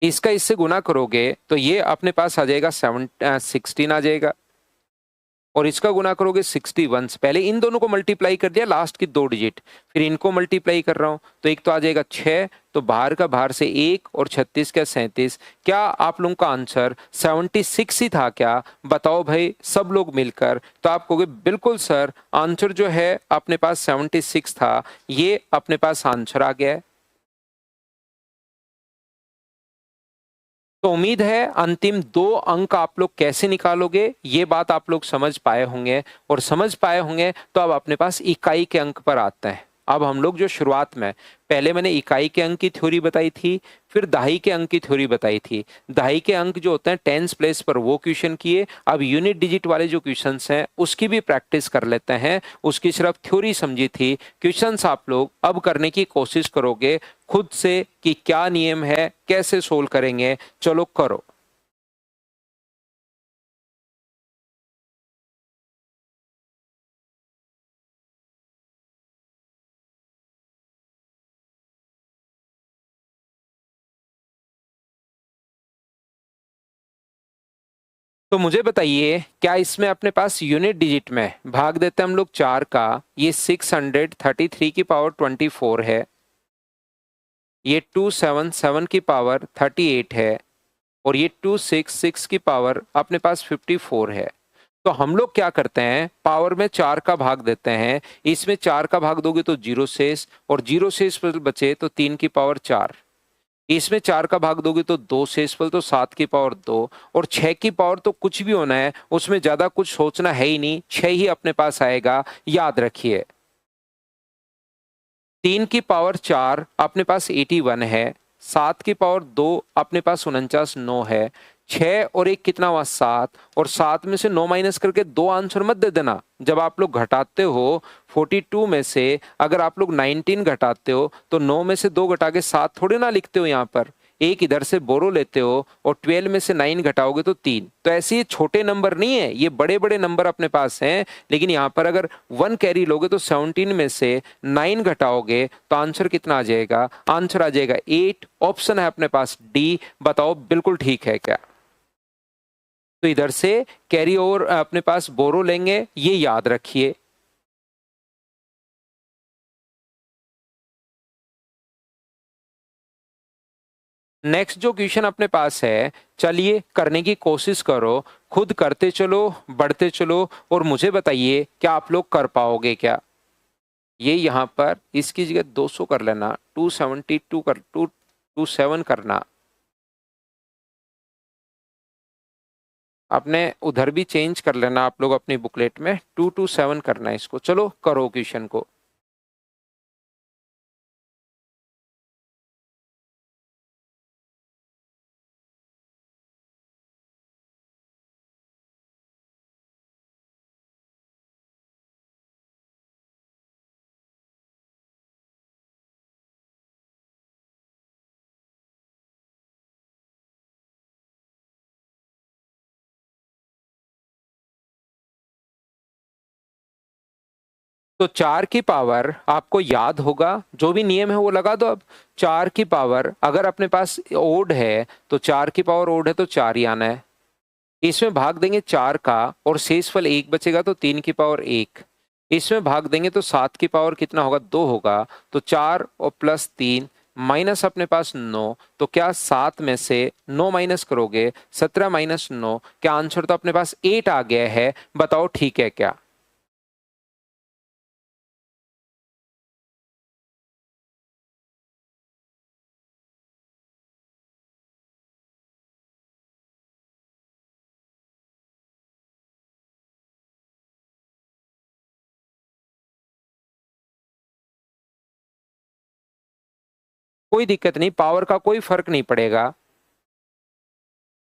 इसका इससे गुना करोगे तो ये अपने पास आ जाएगा 16 आ जाएगा, और इसका गुना करोगे 61 से। पहले इन दोनों को मल्टीप्लाई कर दिया, लास्ट की 2 डिजिट, फिर इनको मल्टीप्लाई कर रहा हूं, तो एक तो आ जाएगा 6, तो बाहर का बाहर से 1, और 36 का 37। क्या आप लोगों का आंसर 76 ही था क्या? बताओ भाई सब लोग मिलकर। तो आप कहोगे बिल्कुल सर, आंसर जो है अपने पास 76 था, ये अपने पास आंसर आ गया है। तो उम्मीद है अंतिम 2 अंक आप लोग कैसे निकालोगे ये बात आप लोग समझ पाए होंगे, और समझ पाए होंगे तो अब अपने पास इकाई के अंक पर आते हैं। अब हम लोग जो शुरुआत में, पहले मैंने इकाई के अंक की थ्योरी बताई थी, फिर दहाई के अंक की थ्योरी बताई थी। दहाई के अंक जो होते हैं टेंस प्लेस पर, वो क्वेश्चन किए। अब यूनिट डिजिट वाले जो क्वेश्चंस हैं उसकी भी प्रैक्टिस कर लेते हैं। उसकी सिर्फ थ्योरी समझी थी, क्वेश्चंस आप लोग अब करने की कोशिश करोगे खुद से कि क्या नियम है, कैसे सोल्व करेंगे। चलो करो। तो मुझे बताइए क्या इसमें अपने पास यूनिट डिजिट में भाग देते हैं हम लोग 4 का, ये 633 की पावर 24 है, ये 277 की पावर 38 है और ये 266 की पावर अपने पास 54 है। तो हम लोग क्या करते हैं, पावर में 4 का भाग देते हैं, इसमें 4 का भाग दोगे तो 0 शेष और 0 शेष फल बचे तो 3 की पावर 4, इसमें 4 का भाग दोगे तो 2 शेषफल तो 7 की पावर 2 और 6 की पावर तो कुछ भी होना है, उसमें ज्यादा कुछ सोचना है ही नहीं, 6 ही अपने पास आएगा, याद रखिए। 3 की पावर 4 अपने पास 81 है, 7 की पावर 2 अपने पास 49 है, 6 और 1 कितना हुआ 7 और 7 में से 9 माइनस करके 2 आंसर मत दे देना। जब आप लोग घटाते हो 42 में से अगर आप लोग 19 घटाते हो तो 9 में से 2 घटा के 7 थोड़े ना लिखते हो, यहाँ पर एक इधर से बोरो लेते हो और 12 में से 9 घटाओगे तो 3। तो ऐसे ये छोटे नंबर नहीं है, ये बड़े बड़े नंबर अपने पास हैं, लेकिन यहाँ पर अगर 1 कैरी लोगे तो 17 में से 9 घटाओगे तो आंसर कितना आ जाएगा, आंसर आ जाएगा 8। ऑप्शन है अपने पास डी, बताओ बिल्कुल ठीक है क्या। तो इधर से कैरी ओवर अपने पास बोरो लेंगे, ये याद रखिए। नेक्स्ट जो क्वेश्चन अपने पास है, चलिए करने की कोशिश करो, खुद करते चलो, बढ़ते चलो और मुझे बताइए क्या आप लोग कर पाओगे क्या। ये यहाँ पर इसकी जगह 200 कर लेना, 272 कर 227 करना, अपने उधर भी चेंज कर लेना आप लोग अपनी बुकलेट में, 227 करना है इसको। चलो करो क्वेश्चन को। तो 4 की पावर आपको याद होगा, जो भी नियम है वो लगा दो। अब 4 की पावर अगर अपने पास ओड है तो 4 की पावर ओड है तो 4 ही आना है, इसमें भाग देंगे 4 का और शेषफल 1 बचेगा तो 3 की पावर 1, इसमें भाग देंगे तो 7 की पावर कितना होगा 2 होगा, तो 4 और प्लस 3 माइनस अपने पास 9, तो क्या 7 में से 9 माइनस करोगे 17 माइनस 9, क्या आंसर तो अपने पास 8 आ गया है, बताओ ठीक है क्या। कोई दिक्कत नहीं, पावर का कोई फर्क नहीं पड़ेगा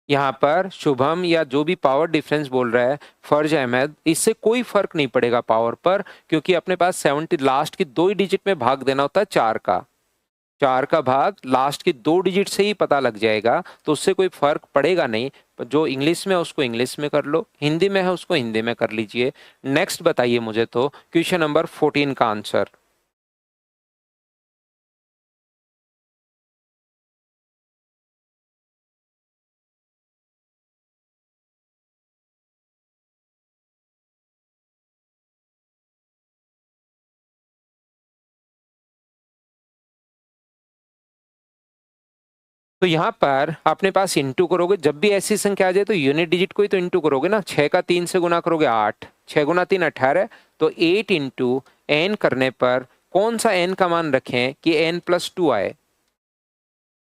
यहाँ पर। शुभम या जो भी पावर डिफरेंस बोल रहा है फर्ज अहमद, इससे कोई फर्क नहीं पड़ेगा पावर पर, क्योंकि अपने पास 70 लास्ट की 2 ही डिजिट में भाग देना होता है 4 का, 4 का भाग लास्ट की 2 डिजिट से ही पता लग जाएगा, तो उससे कोई फर्क पड़ेगा नहीं। जो इंग्लिश में है उसको इंग्लिश में कर लो, हिंदी में है उसको हिंदी में कर लीजिए। नेक्स्ट बताइए मुझे तो क्वेश्चन नंबर 14 का आंसर। तो यहाँ पर अपने पास इंटू करोगे, जब भी ऐसी संख्या आ जाए तो यूनिट डिजिट को ही तो इंटू करोगे ना। 6 का 3 से गुना करोगे 8, 6 गुना 3 18, तो 8 इंटू एन करने पर कौन सा एन का मान रखें कि एन प्लस 2 आए।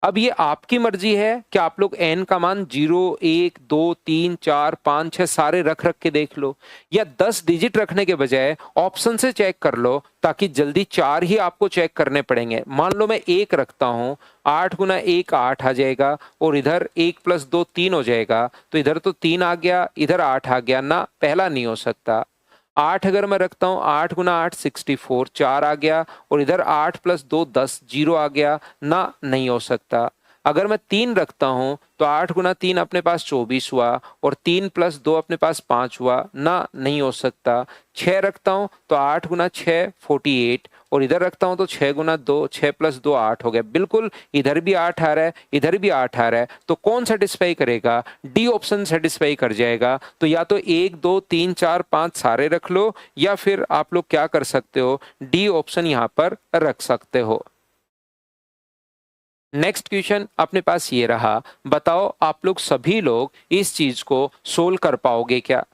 अब ये आपकी मर्जी है कि आप लोग एन का मान 0 1 2 3 4 5 6 सारे रख रख के देख लो, या 10 डिजिट रखने के बजाय ऑप्शन से चेक कर लो, ताकि जल्दी 4 ही आपको चेक करने पड़ेंगे। मान लो मैं 1 रखता हूं, 8 गुना 1 8 आ जाएगा और इधर 1 प्लस 2 3 हो जाएगा, तो इधर तो 3 आ गया, इधर 8 आ गया ना, पहला नहीं हो सकता। 8 अगर मैं रखता हूँ, 8 गुना 8 64, 4 आ गया और इधर 8 प्लस 2 10, 0 आ गया ना, नहीं हो सकता। अगर मैं 3 रखता हूँ तो 8 गुना 3 अपने पास 24 हुआ और 3 प्लस 2 अपने पास 5 हुआ ना, नहीं हो सकता। 6 रखता हूँ तो 8 गुना 6 48 और इधर रखता हूं तो 6 गुना 2, 6 प्लस 2 8 हो गया। बिल्कुल इधर भी 8 आ रहा है, इधर भी 8 आ रहा है, तो कौन सेटिस्फाई करेगा? डी ऑप्शन सेटिस्फाई कर जाएगा। तो या तो 1 2 3 4 5 सारे रख लो, या फिर आप लोग क्या कर सकते हो, डी ऑप्शन यहां पर रख सकते हो। नेक्स्ट क्वेश्चन अपने पास ये रहा, बताओ आप लोग सभी लोग इस चीज को सोल्व कर पाओगे क्या?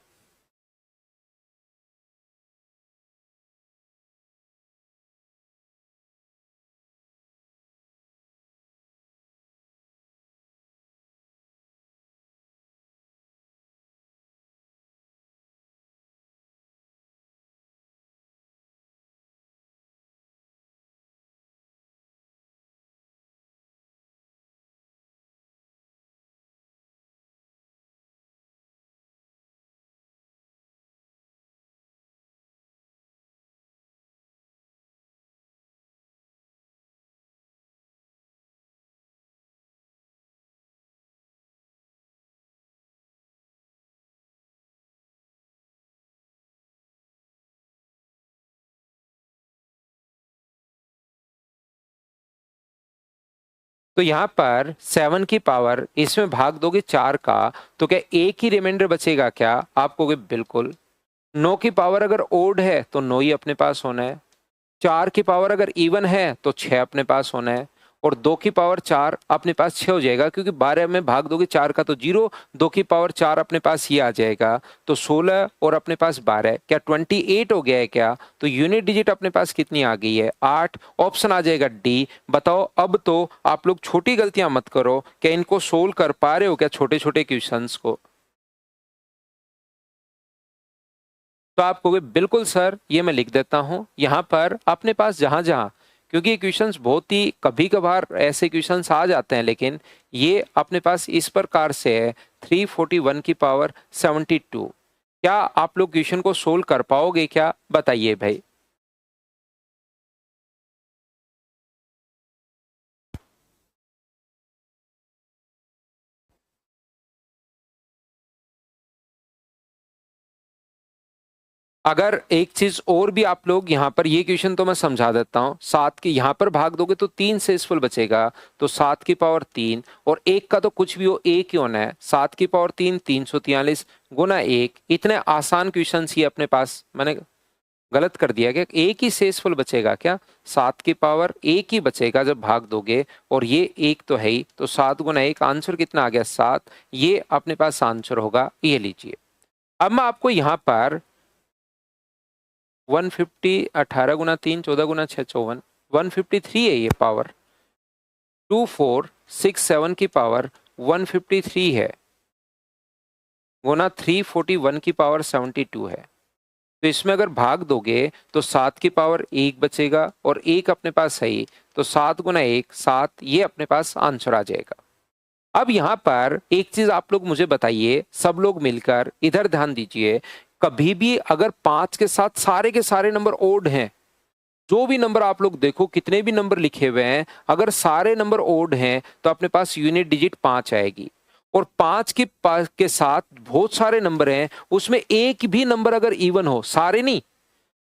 तो यहां पर 7 की पावर इसमें भाग दोगे 4 का, तो क्या एक ही रिमाइंडर बचेगा क्या? आप कहोगे बिल्कुल। 9 की पावर अगर ओड है तो 9 ही अपने पास होना है। 4 की पावर अगर इवन है तो 6 अपने पास होना है। और 2 की पावर 4 अपने पास 6 हो जाएगा, क्योंकि 12 में भाग दोगे 4 का तो 0, 2 की पावर 4 अपने पास ये आ जाएगा, तो 16 और अपने पास 12, क्या 28 हो गया है क्या? तो यूनिट डिजिट अपने पास कितनी आ गई है? 8। ऑप्शन आ जाएगा डी। बताओ अब तो आप लोग छोटी गलतियां मत करो, क्या इनको सोल्व कर पा रहे हो क्या, छोटे छोटे क्वेश्चंस को? तो आप कहोगे बिल्कुल सर, ये मैं लिख देता हूं यहां पर अपने पास जहां जहां, क्योंकि ये क्वेश्चंस बहुत ही कभी कभार ऐसे क्वेश्चंस आ जाते हैं, लेकिन ये अपने पास इस प्रकार से है 341 की पावर 72। क्या आप लोग क्वेश्चन को सोल्व कर पाओगे क्या, बताइए भाई। अगर एक चीज और भी आप लोग यहाँ पर, ये क्वेश्चन तो मैं समझा देता हूँ, 7 के यहाँ पर भाग दोगे तो 3 से इसफुल बचेगा, तो 7 की पावर 3, और 1 का तो कुछ भी हो 1 ही होना है। 7 की पावर 3 343 गुना 1। इतने आसान क्वेश्चन ही अपने पास, मैंने गलत कर दिया क्या? एक ही शेषफल बचेगा क्या? 7 की पावर 1 ही बचेगा जब भाग दोगे, और ये 1 तो है ही, तो 7 गुना 1, आंसर कितना आ गया? 7। ये अपने पास आंसर होगा, ये लीजिए। अब मैं आपको यहाँ पर 150, 18 गुना 3 14 गुना 6 54, 153 है ये पावर। 2467 की पावर 153 है, गुना 341 की पावर 72 है। तो इसमें अगर भाग दोगे तो 7 की पावर 1 बचेगा, और 1 अपने पास है ही, तो 7 गुना 1 7, ये अपने पास आंसर आ जाएगा। अब यहाँ पर एक चीज आप लोग मुझे बताइए, सब लोग मिलकर इधर ध्यान दीजिए, कभी भी अगर 5 के साथ सारे के सारे नंबर ओड हैं, जो भी नंबर आप लोग देखो, कितने भी नंबर लिखे हुए हैं, अगर सारे नंबर ओड हैं तो अपने पास यूनिट डिजिट 5 आएगी। और 5 के साथ बहुत सारे नंबर हैं, उसमें एक भी नंबर अगर इवन हो, सारे नहीं,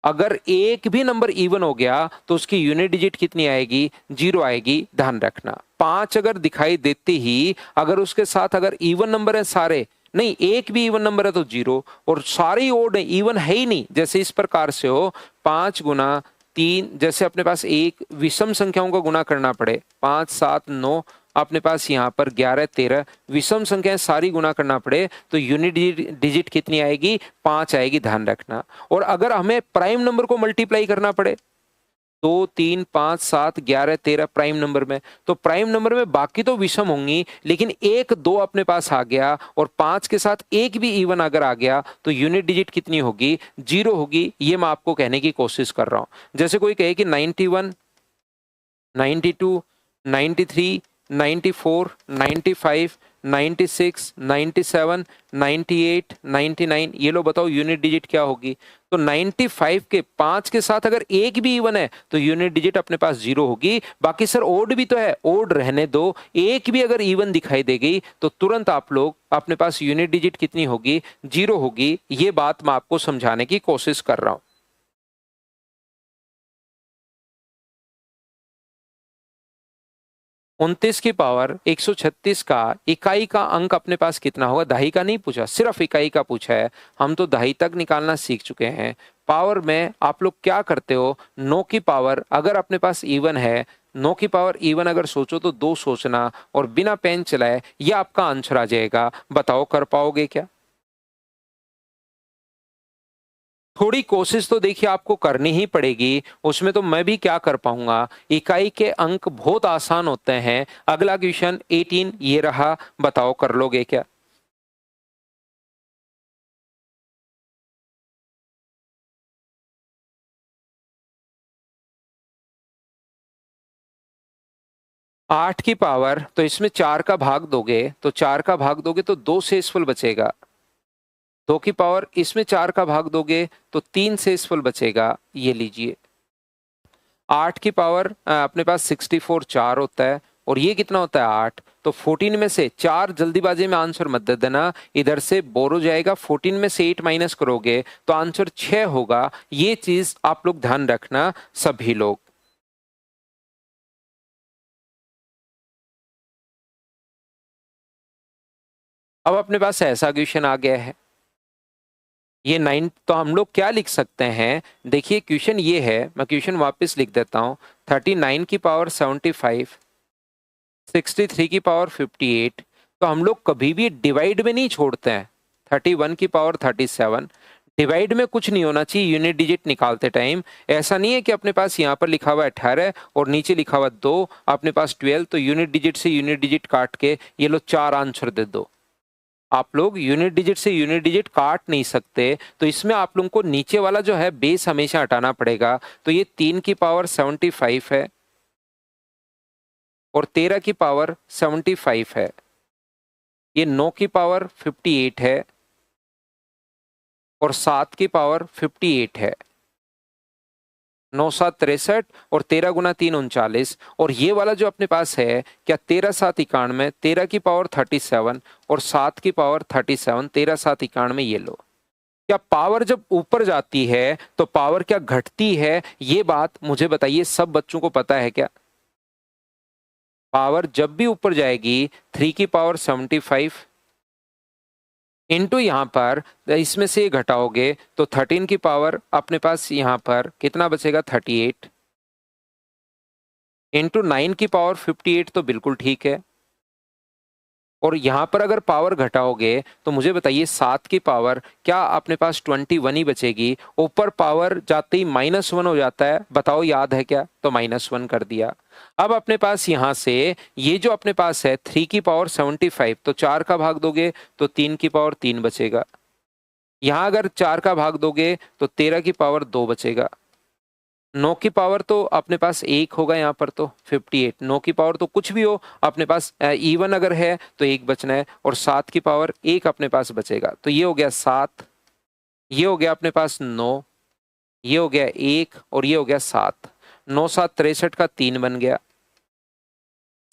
अगर एक भी नंबर इवन हो गया तो उसकी यूनिट डिजिट कितनी आएगी? 0 आएगी, ध्यान रखना। 5 अगर दिखाई देते ही अगर उसके साथ अगर इवन नंबर है सारे, नहीं एक भी इवन नंबर है तो 0, और सारे ही ओड है, इवन है ही नहीं, जैसे इस प्रकार से हो 5 गुना 3, जैसे अपने पास एक विषम संख्याओं का गुना करना पड़े, 5 7 9, अपने पास यहाँ पर 11 13 विषम संख्याएं सारी गुना करना पड़े, तो यूनिट डिजिट कितनी आएगी? 5 आएगी, ध्यान रखना। और अगर हमें प्राइम नंबर को मल्टीप्लाई करना पड़े, 2 3 5 7 11 13 प्राइम नंबर में, तो प्राइम नंबर में बाकी तो विषम होंगी, लेकिन 1 2 अपने पास आ गया, और 5 के साथ एक भी इवन अगर आ गया तो यूनिट डिजिट कितनी होगी? 0 होगी। ये मैं आपको कहने की कोशिश कर रहा हूं। जैसे कोई कहे कि 91 92 93 94 95 96 97 98 99, ये लो बताओ यूनिट डिजिट क्या होगी? तो 95 के 5 के साथ अगर एक भी इवन है तो यूनिट डिजिट अपने पास 0 होगी। बाकी सर ओड भी तो है, ओड रहने दो, एक भी अगर इवन दिखाई देगी तो तुरंत आप लोग अपने पास यूनिट डिजिट कितनी होगी? 0 होगी। ये बात मैं आपको समझाने की कोशिश कर रहा हूं। 29 की पावर 136 का इकाई का अंक अपने पास कितना होगा? दहाई का नहीं पूछा, सिर्फ इकाई का पूछा है। हम तो दहाई तक निकालना सीख चुके हैं। पावर में आप लोग क्या करते हो, 9 की पावर अगर अपने पास इवन है, 9 की पावर इवन अगर सोचो तो 2 सोचना और बिना पेन चलाए ये आपका आंसर आ जाएगा। बताओ कर पाओगे क्या? थोड़ी कोशिश तो देखिए आपको करनी ही पड़ेगी, उसमें तो मैं भी क्या कर पाऊंगा। इकाई के अंक बहुत आसान होते हैं। अगला क्वेश्चन 18 ये रहा, बताओ कर लोगे क्या? आठ की पावर तो इसमें 4 का भाग दोगे तो 4 का भाग दोगे तो 2 शेषफल बचेगा। 2 की पावर इसमें 4 का भाग दोगे तो 3 शेषफल बचेगा, ये लीजिए। 8 की पावर अपने पास 64 4 होता है और ये कितना होता है 8, तो 14 में से 4 जल्दीबाजी में आंसर मत दे देना, इधर से बोर हो जाएगा। 14 में से 8 माइनस करोगे तो आंसर 6 होगा। ये चीज आप लोग ध्यान रखना सभी लोग। अब अपने पास ऐसा क्वेश्चन आ गया है, ये 9, तो हम लोग क्या लिख सकते हैं? देखिए क्वेश्चन ये है, मैं क्वेश्चन वापस लिख देता हूं। 39 की पावर 75, 63 की पावर 58, तो हम लोग कभी भी डिवाइड में नहीं छोड़ते हैं। 31 की पावर 37, डिवाइड में कुछ नहीं होना चाहिए यूनिट डिजिट निकालते टाइम। ऐसा नहीं है कि अपने पास यहाँ पर लिखा हुआ 18 और नीचे लिखा हुआ 2, अपने पास 12, तो यूनिट डिजिट से यूनिट डिजिट काट के ये लो 4 आंसर दे दो। आप लोग यूनिट डिजिट से यूनिट डिजिट काट नहीं सकते, तो इसमें आप लोगों को नीचे वाला जो है बेस हमेशा हटाना पड़ेगा। तो ये 3 की पावर 75 है और 13 की पावर 75 है। ये 9 की पावर 58 है और 7 की पावर 58 है। 9 7 63 और 13 गुना 3 39, और ये वाला जो अपने पास है क्या 13 7 91, 13 की पावर 37 और 7 की पावर 37, 13 7 91, ये लो। क्या पावर जब ऊपर जाती है तो पावर क्या घटती है? ये बात मुझे बताइए, सब बच्चों को पता है क्या? पावर जब भी ऊपर जाएगी 3 की पावर 75 इंटू यहाँ पर इसमें से घटाओगे तो 13 की पावर अपने पास यहाँ पर कितना बचेगा 38 इंटू 9 की पावर 58, तो बिल्कुल ठीक है। और यहां पर अगर पावर घटाओगे तो मुझे बताइए 7 की पावर क्या अपने पास 21 ही बचेगी? ऊपर पावर जाते ही -1 हो जाता है, बताओ याद है क्या? तो -1 कर दिया। अब अपने पास यहां से ये जो अपने पास है 3 की पावर 75, तो 4 का भाग दोगे तो 3 की पावर 3 बचेगा। यहां अगर 4 का भाग दोगे तो 13 की पावर 2 बचेगा। 9 की पावर तो अपने पास 1 होगा यहाँ पर, तो 58। 9 की पावर तो कुछ भी हो अपने पास, इवन अगर है तो 1 बचना है, और 7 की पावर 1 अपने पास बचेगा। तो ये हो गया 7, ये हो गया अपने पास 9, ये हो गया 1 और ये हो गया 7। 9 7 63 का 3 बन गया।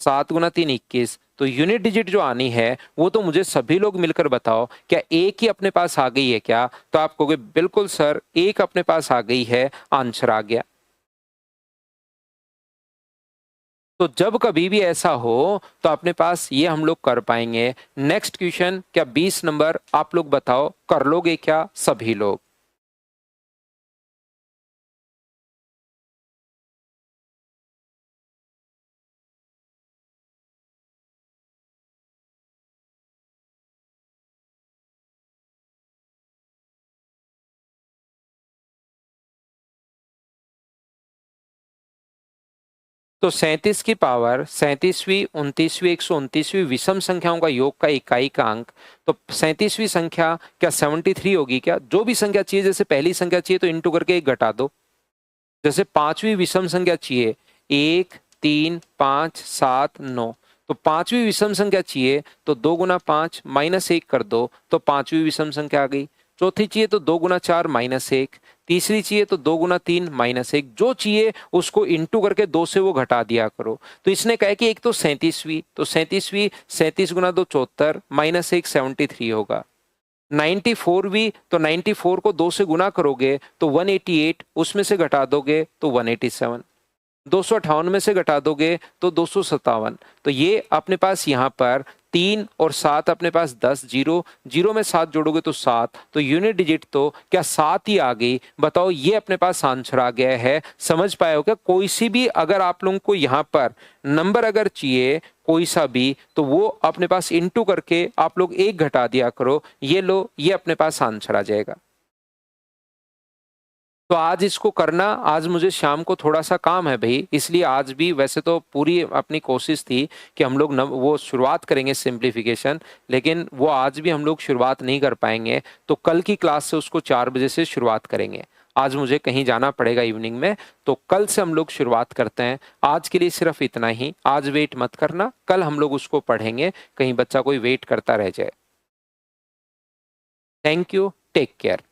7 गुना 3 21। तो यूनिट डिजिट जो आनी है वो तो मुझे सभी लोग मिलकर बताओ, क्या एक ही अपने पास आ गई है क्या? तो आप कहोगे बिल्कुल सर, एक अपने पास आ गई है, आंसर आ गया। तो जब कभी भी ऐसा हो तो अपने पास ये हम लोग कर पाएंगे। नेक्स्ट क्वेश्चन, क्या 20 नंबर आप लोग बताओ कर लोगे क्या सभी लोग? तो 37 की पावर 37वीं 29वीं 129वीं विषम संख्याओं का योग का इकाई का अंक, तो 37वीं संख्या क्या 73 होगी क्या? जो भी संख्या चाहिए, जैसे पहली संख्या चाहिए तो इंटू करके 1 घटा दो। जैसे 5वीं विषम संख्या चाहिए 1 3 5 7 9, तो 5वीं विषम संख्या चाहिए तो 2 गुना 5 -1 कर दो, तो 5वीं विषम संख्या आ गई। चौथी चाहिए तो 2 गुना 4 -1, तीसरी चाहिए तो 2 गुना 3 -1, जो चाहिए उसको इंटू करके 2 से वो घटा दिया करो। तो इसने कहा कि एक तो 37वीं, तो 37वीं 37 गुना 2 74 -1 73 होगा। 94वीं, तो 94 को 2 से गुना करोगे तो 188, उसमें से घटा दोगे तो 187। 258 में से घटा दोगे तो 257। तो ये अपने पास यहाँ पर 3 और 7 अपने पास 10, 0 0 में 7 जोड़ोगे तो 7, तो यूनिट डिजिट तो क्या 7 ही आ गई। बताओ ये अपने पास आंसर आ गया है। समझ पाए हो क्या? कोई सी भी अगर आप लोगों को यहाँ पर नंबर अगर चाहिए कोई सा भी, तो वो अपने पास इंटू करके आप लोग 1 घटा दिया करो। ये लो, ये अपने पास आंसर आ जाएगा। तो आज इसको करना, आज मुझे शाम को थोड़ा सा काम है भाई, इसलिए आज भी वैसे तो पूरी अपनी कोशिश थी कि हम लोग वो शुरुआत करेंगे सिंप्लीफिकेशन, लेकिन वो आज भी हम लोग शुरुआत नहीं कर पाएंगे। तो कल की क्लास से उसको 4 बजे से शुरुआत करेंगे। आज मुझे कहीं जाना पड़ेगा इवनिंग में, तो कल से हम लोग शुरुआत करते हैं। आज के लिए सिर्फ इतना ही, आज वेट मत करना, कल हम लोग उसको पढ़ेंगे, कहीं बच्चा कोई वेट करता रह जाए। Thank you, take care.